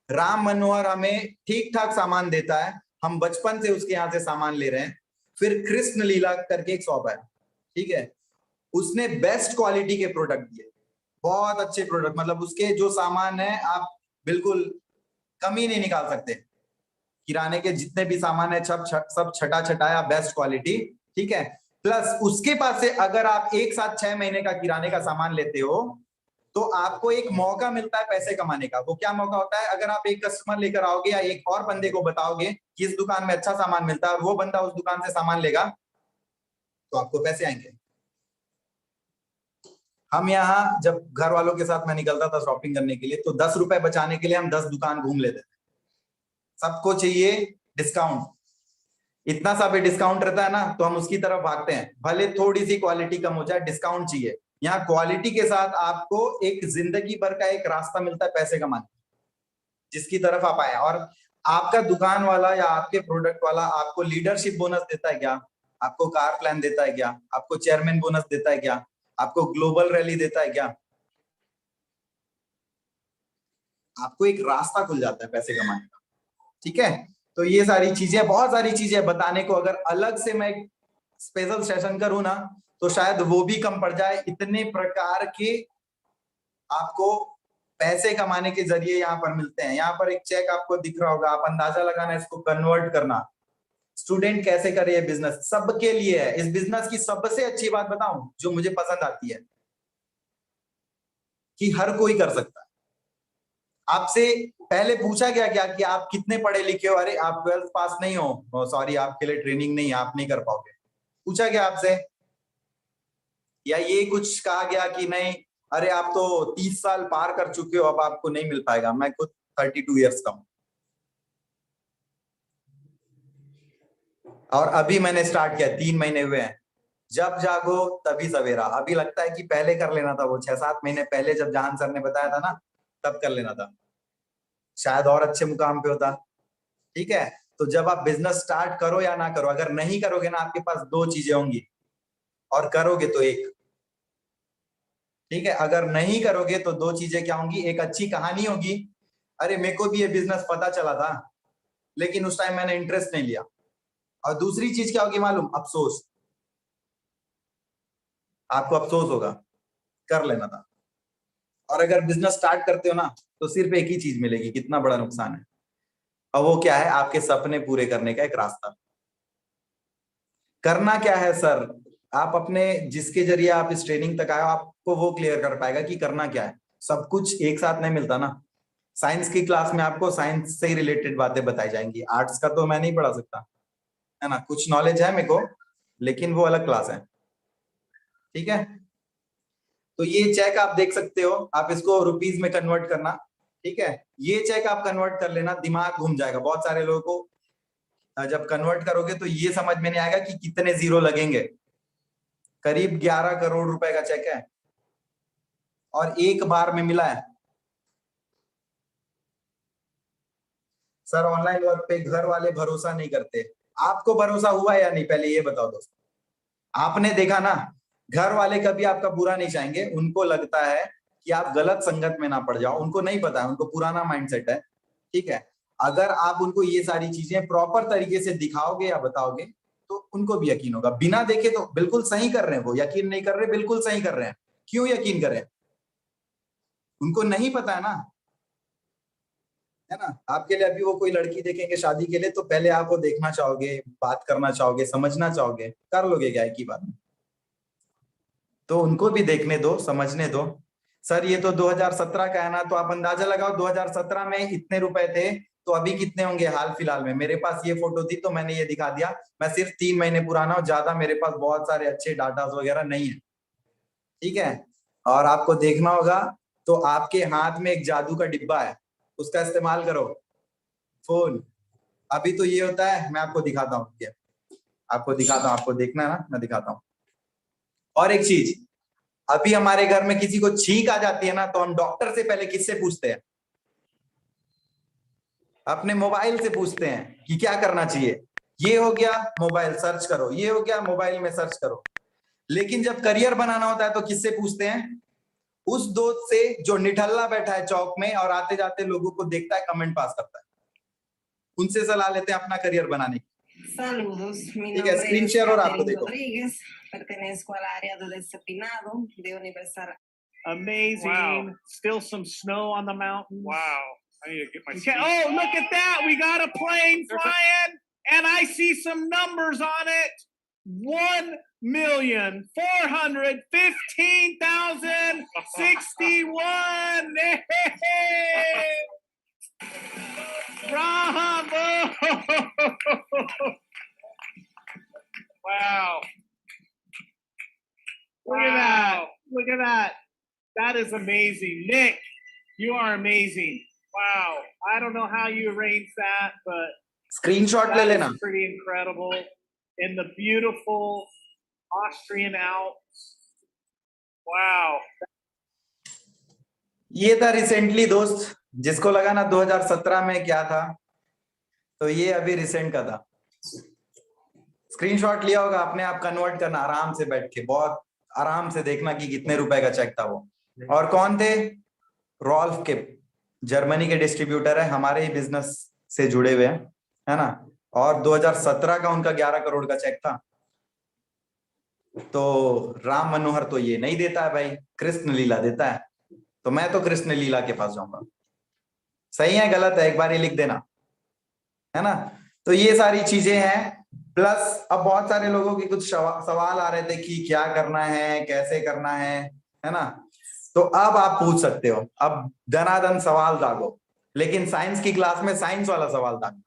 राम मनोहर हमें ठीक ठाक सामान देता है, हम बचपन से उसके यहाँ से सामान ले रहे हैं। फिर कृष्ण लीला करके एक शॉप है, ठीक है, उसने बेस्ट क्वालिटी के प्रोडक्ट दिए, बहुत अच्छे प्रोडक्ट, मतलब उसके जो सामान है आप बिल्कुल कमी नहीं निकाल सकते। किराने के जितने भी सामान है सब छटा छटाया बेस्ट क्वालिटी। ठीक है, प्लस उसके पास से अगर आप एक साथ 6 महीने का किराने का सामान लेते हो तो आपको एक मौका मिलता है पैसे कमाने का। वो क्या मौका होता है? अगर आप एक कस्टमर लेकर आओगे या एक और बंदे को बताओगे कि इस दुकान में अच्छा सामान मिलता है और वो बंदा उस दुकान से सामान लेगा तो आपको पैसे आएंगे। हम यहाँ जब घर वालों के साथ मैं निकलता था शॉपिंग करने के लिए तो 10 रुपए बचाने के लिए हम 10 दुकान घूम लेते थे। सबको चाहिए डिस्काउंट, इतना सा भी डिस्काउंट रहता है ना तो हम उसकी तरफ भागते हैं, भले थोड़ी सी क्वालिटी कम हो जाए, डिस्काउंट चाहिए। यहाँ क्वालिटी के साथ आपको एक जिंदगी भर का एक रास्ता मिलता है पैसे कमाने, जिसकी तरफ आप आए। और आपका दुकान वाला या आपके प्रोडक्ट वाला आपको लीडरशिप बोनस देता है क्या? आपको कार प्लान देता है क्या? आपको चेयरमैन बोनस देता है क्या? आपको ग्लोबल रैली देता है क्या? आपको एक रास्ता खुल जाता है पैसे कमाने का। ठीक है, तो ये सारी चीजें, बहुत सारी चीजें बताने को, अगर अलग से मैं स्पेशल सेशन करूँ ना तो शायद वो भी कम पड़ जाए। इतने प्रकार के आपको पैसे कमाने के जरिए यहाँ पर मिलते हैं। यहाँ पर एक चेक आपको दिख रहा होगा, आप अंदाजा लगाना, इसको कन्वर्ट करना। स्टूडेंट कैसे करे ये बिजनेस, सबके लिए है। इस बिजनेस की सबसे अच्छी बात बताऊं जो मुझे पसंद आती है कि हर कोई कर सकता है। आपसे पहले पूछा गया क्या कि आप कितने पढ़े लिखे हो? अरे आप 12th पास नहीं हो, सॉरी आपके लिए ट्रेनिंग नहीं है, आप नहीं कर पाओगे। पूछा गया आपसे? या ये कुछ कहा गया कि नहीं अरे आप तो 30 साल पार कर चुके हो, अब आपको नहीं मिल पाएगा? मैं खुद 32 ईयर्स का हूं और अभी मैंने स्टार्ट किया, 3 महीने हुए हैं। जब जागो तभी सवेरा। अभी लगता है कि पहले कर लेना था, वो 6-7 महीने पहले जब जहान सर ने बताया था ना तब कर लेना था, शायद और अच्छे मुकाम पे होता। ठीक है, तो जब आप बिजनेस स्टार्ट करो या ना करो, अगर नहीं करोगे ना आपके पास दो चीजें होंगी, और करोगे तो एक। ठीक है, अगर नहीं करोगे तो दो चीजें क्या होंगी? एक अच्छी कहानी होगी, अरे मेरे को भी ये बिजनेस पता चला था लेकिन उस टाइम मैंने इंटरेस्ट नहीं लिया। और दूसरी चीज क्या होगी मालूम? अफसोस। आपको अफसोस होगा, कर लेना था। और अगर बिजनेस स्टार्ट करते हो ना तो सिर्फ एक ही चीज मिलेगी, कितना बड़ा नुकसान है। और वो क्या है? आपके सपने पूरे करने का एक रास्ता। करना क्या है सर? आप अपने, जिसके जरिए आप इस ट्रेनिंग तक आए हो, आपको वो क्लियर कर पाएगा कि करना क्या है। सब कुछ एक साथ नहीं मिलता ना। साइंस की क्लास में आपको साइंस से ही रिलेटेड बातें बताई जाएंगी, आर्ट्स का तो मैं नहीं पढ़ा सकता, है ना। कुछ नॉलेज है मेरे को, लेकिन वो अलग क्लास है। ठीक है, तो ये चेक आप देख सकते हो, आप इसको रुपीज में कन्वर्ट करना। ठीक है, ये चेक आप कन्वर्ट कर लेना, दिमाग घूम जाएगा बहुत सारे लोगों को। जब कन्वर्ट करोगे तो ये समझ में नहीं आएगा कि कितने जीरो लगेंगे। करीब 11 करोड़ रुपए का चेक है, और एक बार में मिला है। सर ऑनलाइन वर्क पे घर वाले भरोसा नहीं करते। आपको भरोसा हुआ या नहीं, पहले ये बताओ दोस्त। आपने देखा ना, घर वाले कभी आपका बुरा नहीं चाहेंगे, उनको लगता है कि आप गलत संगत में ना पड़ जाओ। उनको नहीं पता है, उनको पुराना माइंडसेट है। ठीक है, अगर आप उनको ये सारी चीजें प्रॉपर तरीके से दिखाओगे या बताओगे, तो उनको भी यकीन होगा। बिना देखे तो बिल्कुल सही कर रहे हैं, वो यकीन नहीं कर रहे, बिल्कुल सही कर रहे हैं। क्यों यकीन करें? उनको नहीं पता है ना, है ना। आपके लिए अभी वो कोई लड़की देखेंगे शादी के लिए, तो पहले आप वो देखना चाहोगे, बात करना चाहोगे, समझना चाहोगे, कर लोगे क्या एक ही बार में? तो उनको भी देखने दो, समझने दो। सर ये तो 2017 का है ना, तो आप अंदाजा लगाओ 2017 में इतने रुपए थे, तो अभी कितने होंगे हाल फिलहाल में। मेरे पास ये फोटो थी तो मैंने ये दिखा दिया। मैं सिर्फ 3 महीने पुराना हूँ, ज्यादा मेरे पास बहुत सारे अच्छे डाटा वगैरह नहीं है। ठीक है, और आपको देखना होगा, तो आपके हाथ में एक जादू का डिब्बा है, उसका इस्तेमाल करो। फोन। अभी तो ये होता है, मैं आपको दिखाता हूँ, आपको दिखाता हूँ, आपको देखना है ना, मैं दिखाता हूँ। और एक चीज, अभी हमारे घर में किसी को छींक आ जाती है ना, तो हम डॉक्टर से पहले किससे पूछते हैं? अपने मोबाइल से पूछते हैं कि क्या करना चाहिए। ये हो गया, मोबाइल सर्च करो, ये हो गया, मोबाइल में सर्च करो। लेकिन जब करियर बनाना होता है तो किससे पूछते हैं? उस दोस्त से जो निठल्ला बैठा है चौक में और आते जाते लोगों को देखता है, कमेंट पास करता है। उनसे सलाह लेते हैं अपना करियर बनाने की। Saludos, mi ठीक है, nombre स्क्रीन es शेयर और आपको Catherine देखो। Rodríguez, pertenezco al área de desepinado de Universal. Amazing. Wow. Still some snow on the mountains. Wow. I need to get my Okay. seat. Oh, look at that. We got a plane flying, and I see some numbers on it. 1,415,061. Bravo! Wow. Look at that. Look at that. That is amazing. Nick, you are amazing. Wow. I don't know how you arranged that, but screenshot ले that लेना। is pretty incredible. In the beautiful Austrian Alps. Wow. ये था रिसेंटली दोस्त, जिसको लगा ना 2017 में क्या था, तो ये अभी रिसेंट का था। स्क्रीनशॉट लिया होगा आपने, आप कन्वर्ट करना आराम से बैठ के, बहुत आराम से देखना कि कितने रुपए का चेक था वो। और कौन थे? रॉल्फ के, जर्मनी के डिस्ट्रीब्यूटर है, हमारे ही बिजनेस से जुड़े हुए हैं, है ना। और 2017 का उनका 11 करोड़ का चेक था। तो राम मनोहर तो ये नहीं देता है भाई, कृष्ण लीला देता है। तो मैं तो कृष्ण लीला के पास जाऊंगा। सही है गलत है, एक बार ही लिख देना, है ना। तो ये सारी चीजें हैं। प्लस अब बहुत सारे लोगों के कुछ सवाल आ रहे थे कि क्या करना है, कैसे करना है ना। तो अब आप पूछ सकते हो, अब धनाधन सवाल दागो, लेकिन साइंस की क्लास में साइंस वाला सवाल दागना।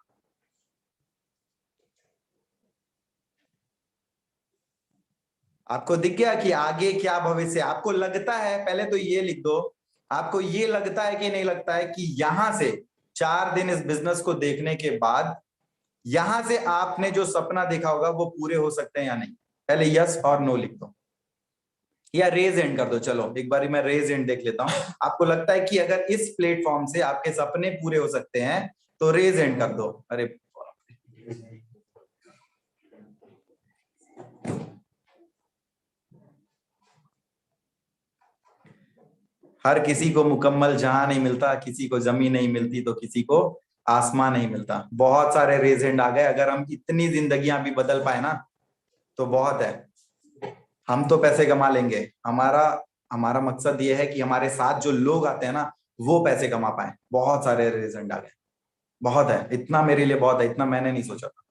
आपको दिख गया कि आगे क्या भविष्य आपको लगता है? पहले तो ये लिख दो, आपको ये लगता है कि नहीं लगता है कि यहां से 4 दिन इस बिजनेस को देखने के बाद यहां से आपने जो सपना देखा होगा वो पूरे हो सकते हैं या नहीं? पहले यस और नो लिख दो, या रेज एंड कर दो। चलो एक बारी मैं रेज एंड देख लेता हूं। आपको लगता है कि अगर इस प्लेटफॉर्म से आपके सपने पूरे हो सकते हैं तो रेज एंड कर दो। अरे हर किसी को मुकम्मल जहां नहीं मिलता, किसी को जमीन नहीं मिलती तो किसी को आसमान नहीं मिलता। बहुत सारे रेज एंड आ गए। अगर हम इतनी जिंदगियां भी बदल पाए ना तो बहुत है। हम तो पैसे कमा लेंगे, हमारा हमारा मकसद ये है कि हमारे साथ जो लोग आते हैं ना वो पैसे कमा पाए। बहुत सारे रेज एंड आ गए। बहुत है, इतना मेरे लिए बहुत है, इतना मैंने नहीं सोचा था।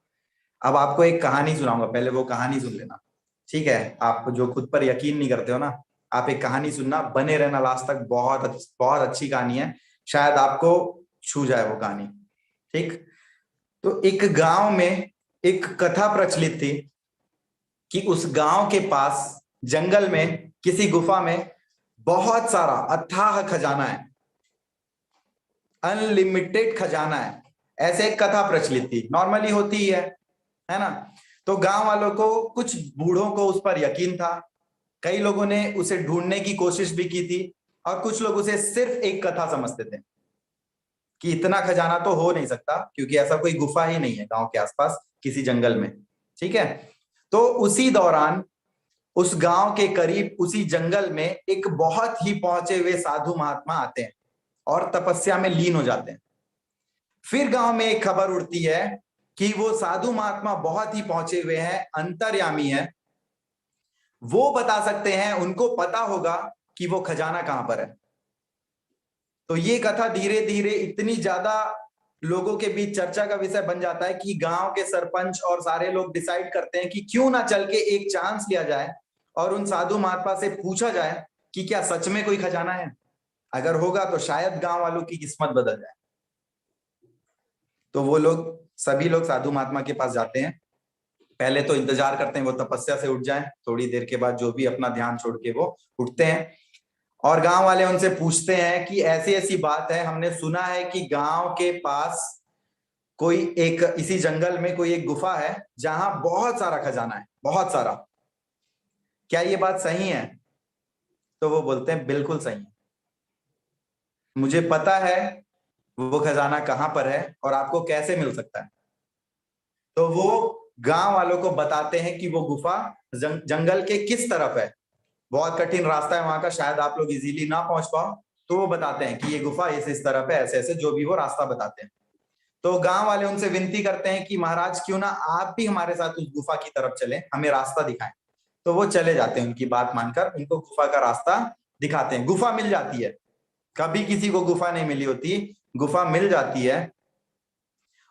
अब आपको एक कहानी सुनाऊंगा, पहले वो कहानी सुन लेना, ठीक है? आप जो खुद पर यकीन नहीं करते हो ना, आप एक कहानी सुनना, बने रहना लास्ट तक, बहुत अच्छी कहानी है, शायद आपको छू जाए वो कहानी, ठीक? तो एक गांव में एक कथा प्रचलित थी कि उस गांव के पास जंगल में किसी गुफा में बहुत सारा अथाह खजाना है, अनलिमिटेड खजाना है, ऐसे एक कथा प्रचलित थी, नॉर्मली होती ही है ना? तो गांव वालों को, कुछ बूढ़ों को उस पर यकीन था, कई लोगों ने उसे ढूंढने की कोशिश भी की थी, और कुछ लोग उसे सिर्फ एक कथा समझते थे कि इतना खजाना तो हो नहीं सकता, क्योंकि ऐसा कोई गुफा ही नहीं है गांव के आसपास किसी जंगल में, ठीक है? तो उसी दौरान उस गांव के करीब उसी जंगल में एक बहुत ही पहुंचे हुए साधु महात्मा आते हैं और तपस्या में लीन हो जाते हैं। फिर गांव में एक खबर उड़ती है कि वो साधु महात्मा बहुत ही पहुंचे हुए हैं, अंतर्यामी है, वो बता सकते हैं, उनको पता होगा कि वो खजाना कहां पर है। तो ये कथा धीरे धीरे इतनी ज्यादा लोगों के बीच चर्चा का विषय बन जाता है कि गांव के सरपंच और सारे लोग डिसाइड करते हैं कि क्यों ना चल के एक चांस लिया जाए और उन साधु महात्मा से पूछा जाए कि क्या सच में कोई खजाना है, अगर होगा तो शायद गांव वालों की किस्मत बदल जाए। तो वो लोग, सभी लोग साधु महात्मा के पास जाते हैं, पहले तो इंतजार करते हैं वो तपस्या से उठ जाएं, थोड़ी देर के बाद जो भी अपना ध्यान छोड़ के वो उठते हैं, और गांव वाले उनसे पूछते हैं कि ऐसी ऐसी बात है, हमने सुना है कि गांव के पास कोई एक, इसी जंगल में कोई एक गुफा है जहां बहुत सारा खजाना है, बहुत सारा, क्या ये बात सही है? तो वो बोलते हैं बिल्कुल सही है, मुझे पता है वो खजाना कहां पर है और आपको कैसे मिल सकता है। तो वो गांव वालों को बताते हैं कि वो गुफा जंगल के किस तरफ है, बहुत कठिन रास्ता है वहां का, शायद आप लोग इजीली ना पहुंच पाओ, तो वो बताते हैं कि ये गुफा इस तरफ है, ऐसे ऐसे जो भी वो रास्ता बताते हैं। तो गांव वाले उनसे विनती करते हैं कि महाराज क्यों ना आप भी हमारे साथ उस गुफा की तरफ चलें, हमें रास्ता दिखाएं। तो वो चले जाते हैं, उनकी बात मानकर उनको गुफा का रास्ता दिखाते हैं। गुफा मिल जाती है, कभी किसी को गुफा नहीं मिली होती, गुफा मिल जाती है,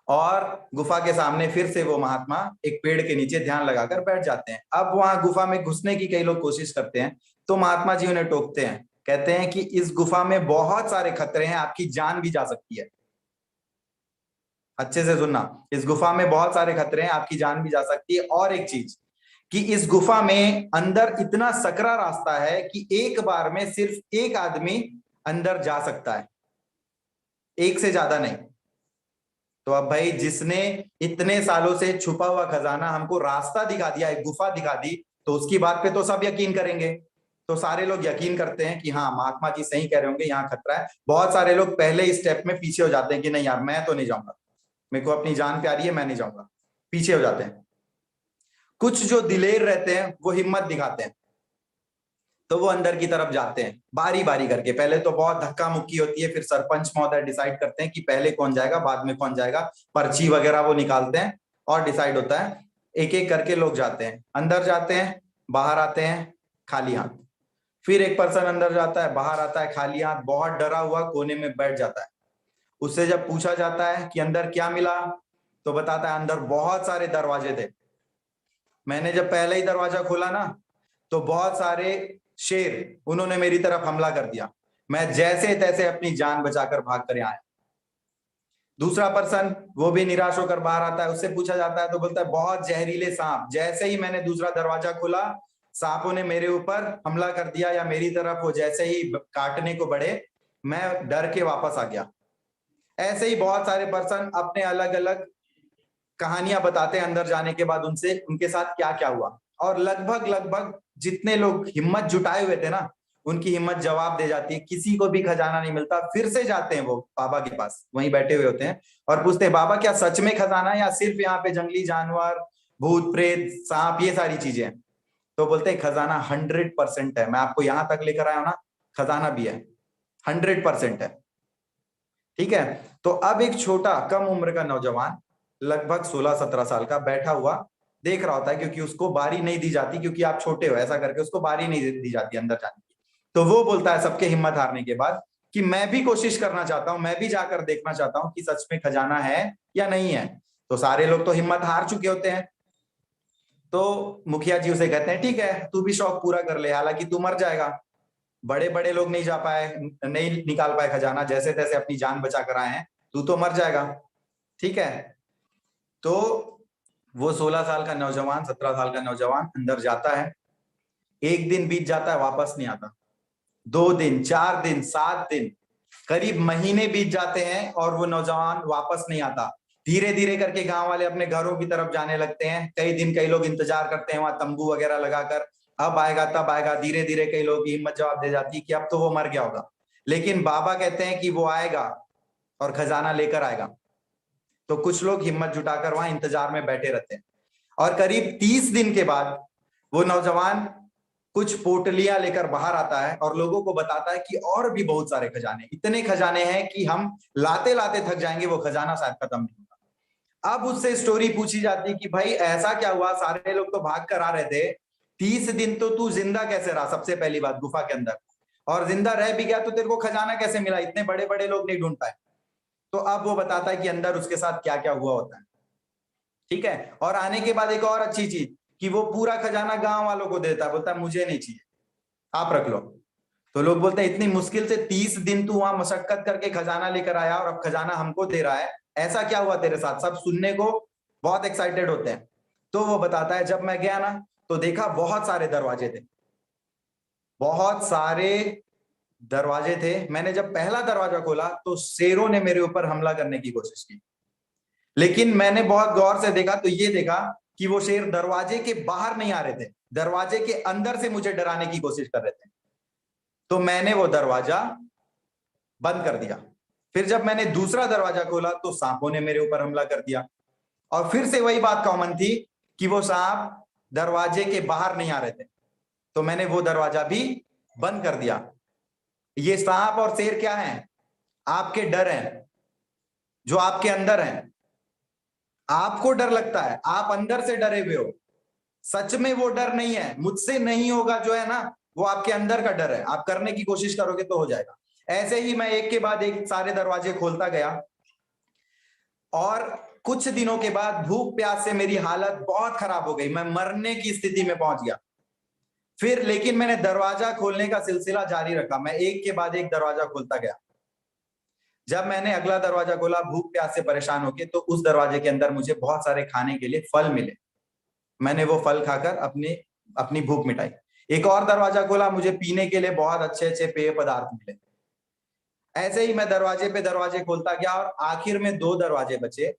और गुफा के सामने फिर से वो महात्मा एक पेड़ के नीचे ध्यान लगाकर बैठ जाते हैं। अब वहां गुफा में घुसने की कई लोग कोशिश करते हैं, तो महात्मा जी उन्हें टोकते हैं, कहते हैं कि इस गुफा में बहुत सारे खतरे हैं, आपकी जान भी जा सकती है। अच्छे से सुनना, इस गुफा में बहुत सारे खतरे हैं, आपकी जान भी जा सकती है। और एक चीज कि इस गुफा में अंदर इतना सकरा रास्ता है कि एक बार में सिर्फ एक आदमी अंदर जा सकता है, एक से ज्यादा नहीं। तो अब भाई जिसने इतने सालों से छुपा हुआ खजाना हमको रास्ता दिखा दिया, एक गुफा दिखा दी, तो उसकी बात पे तो सब यकीन करेंगे। तो सारे लोग यकीन करते हैं कि हाँ महात्मा जी सही कह रहे होंगे, यहाँ खतरा है। बहुत सारे लोग पहले ही स्टेप में पीछे हो जाते हैं कि नहीं यार मैं तो नहीं जाऊंगा, मेरे को अपनी जान प्यारी है, मैं नहीं जाऊंगा, पीछे हो जाते हैं। कुछ जो दिलेर रहते हैं वो हिम्मत दिखाते हैं, तो वो अंदर की तरफ जाते हैं बारी बारी करके। पहले तो बहुत धक्का मुक्की होती है, फिर सरपंच महोदय डिसाइड करते हैं कि पहले कौन जाएगा, बाद में कौन जाएगा, पर्ची वगैरह वो निकालते हैं और डिसाइड होता है। एक एक करके लोग जाते हैं, अंदर जाते हैं, बाहर आते हैं खाली हाथ। फिर एक पर्सन अंदर जाता है, बाहर आता है खाली हाथ, बहुत डरा हुआ कोने में बैठ जाता है। उससे जब पूछा जाता है कि अंदर क्या मिला, तो बताता है अंदर बहुत सारे दरवाजे थे, मैंने जब पहले ही दरवाजा खोला ना तो बहुत सारे शेर उन्होंने मेरी तरफ हमला कर दिया, मैं जैसे तैसे अपनी जान बचाकर भाग कर आया। दूसरा पर्सन वो भी निराश होकर बाहर आता है, उससे पूछा जाता है तो बोलता है बहुत जहरीले सांप, जैसे ही मैंने दूसरा दरवाजा खोला सांपों ने मेरे ऊपर हमला कर दिया, या मेरी तरफ वो जैसे ही काटने को बढ़े मैं डर के वापस आ गया। ऐसे ही बहुत सारे पर्सन अपने अलग अलग कहानियां बताते हैं अंदर जाने के बाद उनसे, उनके साथ क्या क्या हुआ। और लगभग जितने लोग हिम्मत जुटाए हुए थे ना, उनकी हिम्मत जवाब दे जाती है, किसी को भी खजाना नहीं मिलता। फिर से जाते हैं वो बाबा के पास, वहीं बैठे हुए होते हैं और पूछते हैं बाबा क्या सच में खजाना है या सिर्फ यहाँ पे जंगली जानवर, भूत प्रेत, सांप, ये सारी चीजें? तो बोलते हैं खजाना 100% है, मैं आपको यहां तक लेकर आया हूं ना, खजाना भी है, 100% है। ठीक है, तो अब एक छोटा कम उम्र का नौजवान लगभग 16-17 साल का बैठा हुआ देख रहा होता है, क्योंकि उसको बारी नहीं दी जाती, क्योंकि आप छोटे हो, ऐसा करके उसको बारी नहीं दी जाती अंदर जाने की। तो वो बोलता है सबके हिम्मत हारने के बाद कि मैं भी कोशिश करना चाहता हूं, मैं भी जाकर देखना चाहता हूं कि सच में खजाना है या नहीं है। तो सारे लोग तो हिम्मत हार चुके होते हैं। तो मुखिया जी उसे कहते हैं ठीक है, तू भी शौक पूरा कर ले, हालांकि तू मर जाएगा। बड़े बड़े लोग नहीं जा पाए, नहीं निकाल पाए खजाना, जैसे तैसे अपनी जान बचा कर आए हैं, तू तो मर जाएगा। ठीक है, तो वो 16 साल का नौजवान, 17 साल का नौजवान अंदर जाता है। एक दिन बीत जाता है, वापस नहीं आता। 2 दिन, 4 दिन, 7 दिन, करीब महीने बीत जाते हैं और वो नौजवान वापस नहीं आता। धीरे धीरे करके गांव वाले अपने घरों की तरफ जाने लगते हैं। कई दिन कई लोग इंतजार करते हैं वहां तंबू वगैरह लगाकर, अब आएगा तब आएगा। धीरे धीरे कई लोगों की हिम्मत जवाब दे जाती है कि अब तो वो मर गया होगा। लेकिन बाबा कहते हैं कि वो आएगा और खजाना लेकर आएगा। तो कुछ लोग हिम्मत जुटाकर वहां इंतजार में बैठे रहते हैं और करीब 30 दिन के बाद वो नौजवान कुछ पोटलियां लेकर बाहर आता है और लोगों को बताता है कि और भी बहुत सारे खजाने, इतने खजाने हैं कि हम लाते लाते थक जाएंगे, वो खजाना शायद खत्म नहीं होगा। अब उससे स्टोरी पूछी जाती कि भाई ऐसा क्या हुआ, सारे लोग तो भाग कर आ रहे थे, 30 दिन तो तू जिंदा कैसे रहा, सबसे पहली बात गुफा के अंदर, और जिंदा रह भी गया तो तेरे को खजाना कैसे मिला, इतने बड़े बड़े लोग नहीं ढूंढ पाए। तो अब वो बताता है कि अंदर उसके साथ क्या क्या हुआ होता है। ठीक है, और आने के बाद एक और अच्छी चीज कि वो पूरा खजाना गांव वालों को देता है, बोलता है मुझे नहीं चाहिए, आप रख लो। तो लोग बोलते हैं इतनी मुश्किल से 30 दिन तू वहां मशक्कत करके खजाना लेकर आया और अब खजाना हमको दे रहा है, ऐसा क्या हुआ तेरे साथ। सब सुनने को बहुत एक्साइटेड होते हैं। तो वो बताता है जब मैं गया ना तो देखा बहुत सारे दरवाजे थे, बहुत सारे दरवाजे थे। मैंने जब पहला दरवाजा खोला तो शेरों ने मेरे ऊपर हमला करने की कोशिश की, लेकिन मैंने बहुत गौर से देखा तो ये देखा कि वो शेर दरवाजे के बाहर नहीं आ रहे थे, दरवाजे के अंदर से मुझे डराने की कोशिश कर रहे थे। तो मैंने वो दरवाजा बंद कर दिया। फिर जब मैंने दूसरा दरवाजा खोला तो सांपों ने मेरे ऊपर हमला कर दिया, और फिर से वही बात कॉमन थी कि वो सांप दरवाजे के बाहर नहीं आ रहे थे, तो मैंने वो दरवाजा भी बंद कर दिया। ये सांप और शेर क्या है, आपके डर हैं जो आपके अंदर हैं। आपको डर लगता है, आप अंदर से डरे हुए हो, सच में वो डर नहीं है, मुझसे नहीं होगा जो है ना, वो आपके अंदर का डर है। आप करने की कोशिश करोगे तो हो जाएगा। ऐसे ही मैं एक के बाद एक सारे दरवाजे खोलता गया, और कुछ दिनों के बाद भूख प्यास से मेरी हालत बहुत खराब हो गई, मैं मरने की स्थिति में पहुंच गया। फिर लेकिन मैंने दरवाजा खोलने का सिलसिला जारी रखा, मैं एक के बाद एक दरवाजा खोलता गया। जब मैंने अगला दरवाजा खोला भूख प्यास से परेशान होके, तो उस दरवाजे के अंदर मुझे बहुत सारे खाने के लिए फल मिले। मैंने वो फल खाकर अपनी भूख मिटाई। एक और दरवाजा खोला, मुझे पीने के लिए बहुत अच्छे अच्छे पेय पदार्थ मिले। ऐसे ही मैं दरवाजे पे दरवाजे खोलता गया और आखिर में 2 दरवाजे बचे।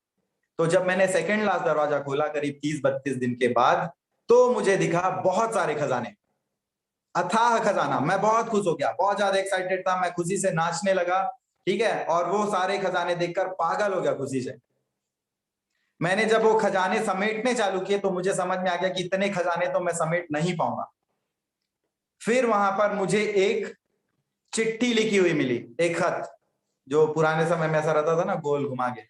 तो जब मैंने सेकंड लास्ट दरवाजा खोला करीब 30-32 दिन के बाद, तो मुझे दिखा बहुत सारे खजाने, अथाह खजाना। मैं बहुत खुश हो गया, बहुत ज्यादा एक्साइटेड था, मैं खुशी से नाचने लगा। ठीक है, और वो सारे खजाने देखकर पागल हो गया खुशी से। मैंने जब वो खजाने समेटने चालू किए तो मुझे समझ में आ गया कि इतने खजाने तो मैं समेट नहीं पाऊंगा। फिर वहां पर मुझे एक चिट्ठी लिखी हुई मिली, एक खत, जो पुराने समय में ऐसा रहता था ना गोल घुमा के।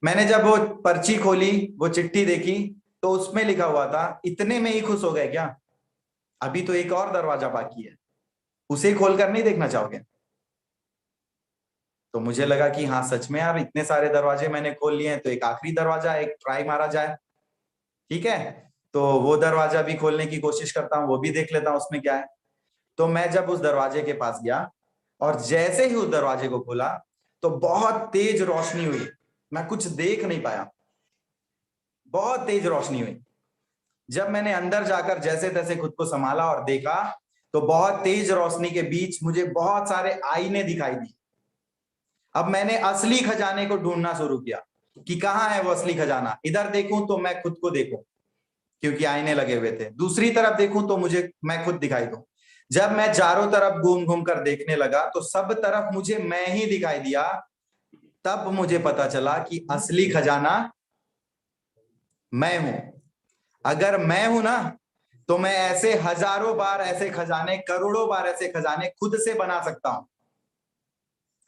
मैंने जब वो पर्ची खोली, वो चिट्ठी देखी, तो उसमें लिखा हुआ था, इतने में ही खुश हो गए क्या, अभी तो एक और दरवाजा बाकी है, उसे खोलकर नहीं देखना चाहोगे। तो मुझे लगा कि हाँ सच में यार, इतने सारे दरवाजे मैंने खोल लिए हैं, तो एक आखिरी दरवाजा, एक ट्राई मारा जाए। ठीक है, तो वो दरवाजा भी खोलने की कोशिश करता हूँ, वो भी देख लेता हूँ उसमें क्या है। तो मैं जब उस दरवाजे के पास गया और जैसे ही उस दरवाजे को खोला तो बहुत तेज रोशनी हुई, मैं कुछ देख नहीं पाया, बहुत तेज रोशनी हुई। जब मैंने अंदर जाकर जैसे तैसे खुद को संभाला और देखा, तो बहुत तेज रोशनी के बीच मुझे बहुत सारे आईने दिखाई दी। अब मैंने असली खजाने को ढूंढना शुरू किया कि कहाँ है वो असली खजाना। इधर देखूं तो मैं खुद को देखूं, क्योंकि आईने लगे हुए थे, दूसरी तरफ देखूं तो मैं खुद दिखाई दूं। जब मैं चारों तरफ घूम घूम कर देखने लगा तो सब तरफ मुझे मैं ही दिखाई दिया। तब मुझे पता चला कि असली खजाना मैं हूं। अगर मैं हूं ना, तो मैं ऐसे हजारों बार ऐसे खजाने, करोड़ों बार ऐसे खजाने खुद से बना सकता हूं,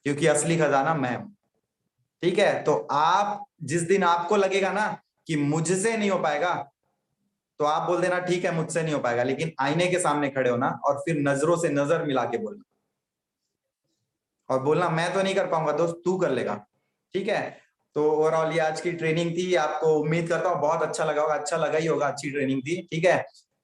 क्योंकि असली खजाना मैं हूं। ठीक है, तो आप जिस दिन आपको लगेगा ना कि मुझसे नहीं हो पाएगा, तो आप बोल देना ठीक है मुझसे नहीं हो पाएगा, लेकिन आईने के सामने खड़े होना और फिर नजरों से नजर मिला के बोलना, और बोलना मैं तो नहीं कर पाऊंगा दोस्त, तू कर लेगा, ठीक है। तो ओवरऑल ये आज की ट्रेनिंग थी, आपको उम्मीद करता हूँ बहुत अच्छा लगा होगा, अच्छा लगा ही होगा, अच्छी ट्रेनिंग थी, ठीक है।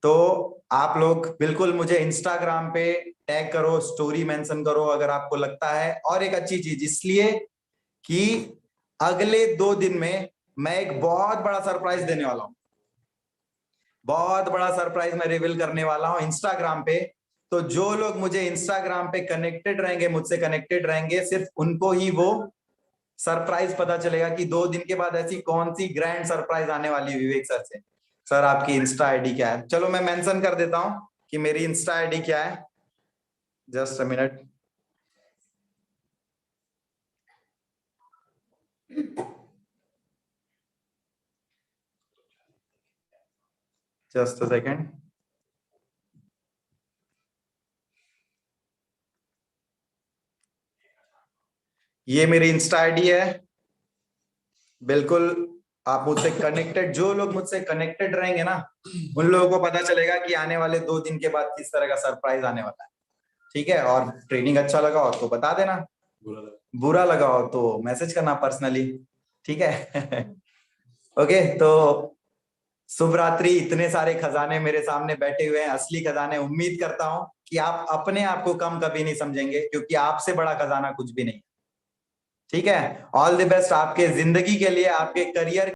तो आप लोग बिल्कुल मुझे इंस्टाग्राम पे टैग करो, स्टोरी मेंशन करो अगर आपको लगता है। और एक अच्छी चीज इसलिए कि अगले 2 दिन में मैं एक बहुत बड़ा सरप्राइज देने वाला हूं, बहुत बड़ा सरप्राइज मैं रिवील करने वाला हूं इंस्टाग्राम पे। तो जो लोग मुझे इंस्टाग्राम पे कनेक्टेड रहेंगे, मुझसे कनेक्टेड रहेंगे, सिर्फ उनको ही वो सरप्राइज पता चलेगा कि 2 दिन के बाद ऐसी कौन सी ग्रैंड सरप्राइज आने वाली है विवेक सर से। सर आपकी इंस्टा आईडी क्या है? चलो मैं मेंशन कर देता हूं कि मेरी इंस्टा आईडी क्या है, just a minute. Just a second. ये मेरी इंस्टा आईडी है। बिल्कुल आप मुझसे कनेक्टेड, जो लोग मुझसे कनेक्टेड रहेंगे ना, उन लोगों को पता चलेगा कि आने वाले 2 दिन के बाद किस तरह का सरप्राइज आने वाला है, ठीक है। और ट्रेनिंग अच्छा लगा हो तो बता देना, बुरा लगा हो तो मैसेज करना पर्सनली, ठीक है। ओके, तो शुभ रात्रि। इतने सारे खजाने मेरे सामने बैठे हुए हैं, असली खजाने। उम्मीद करता हूं कि आप अपने आप को कम कभी नहीं समझेंगे, क्योंकि आपसे बड़ा खजाना कुछ भी नहीं, ठीक है। ऑल द बेस्ट आपके जिंदगी के लिए, आपके करियर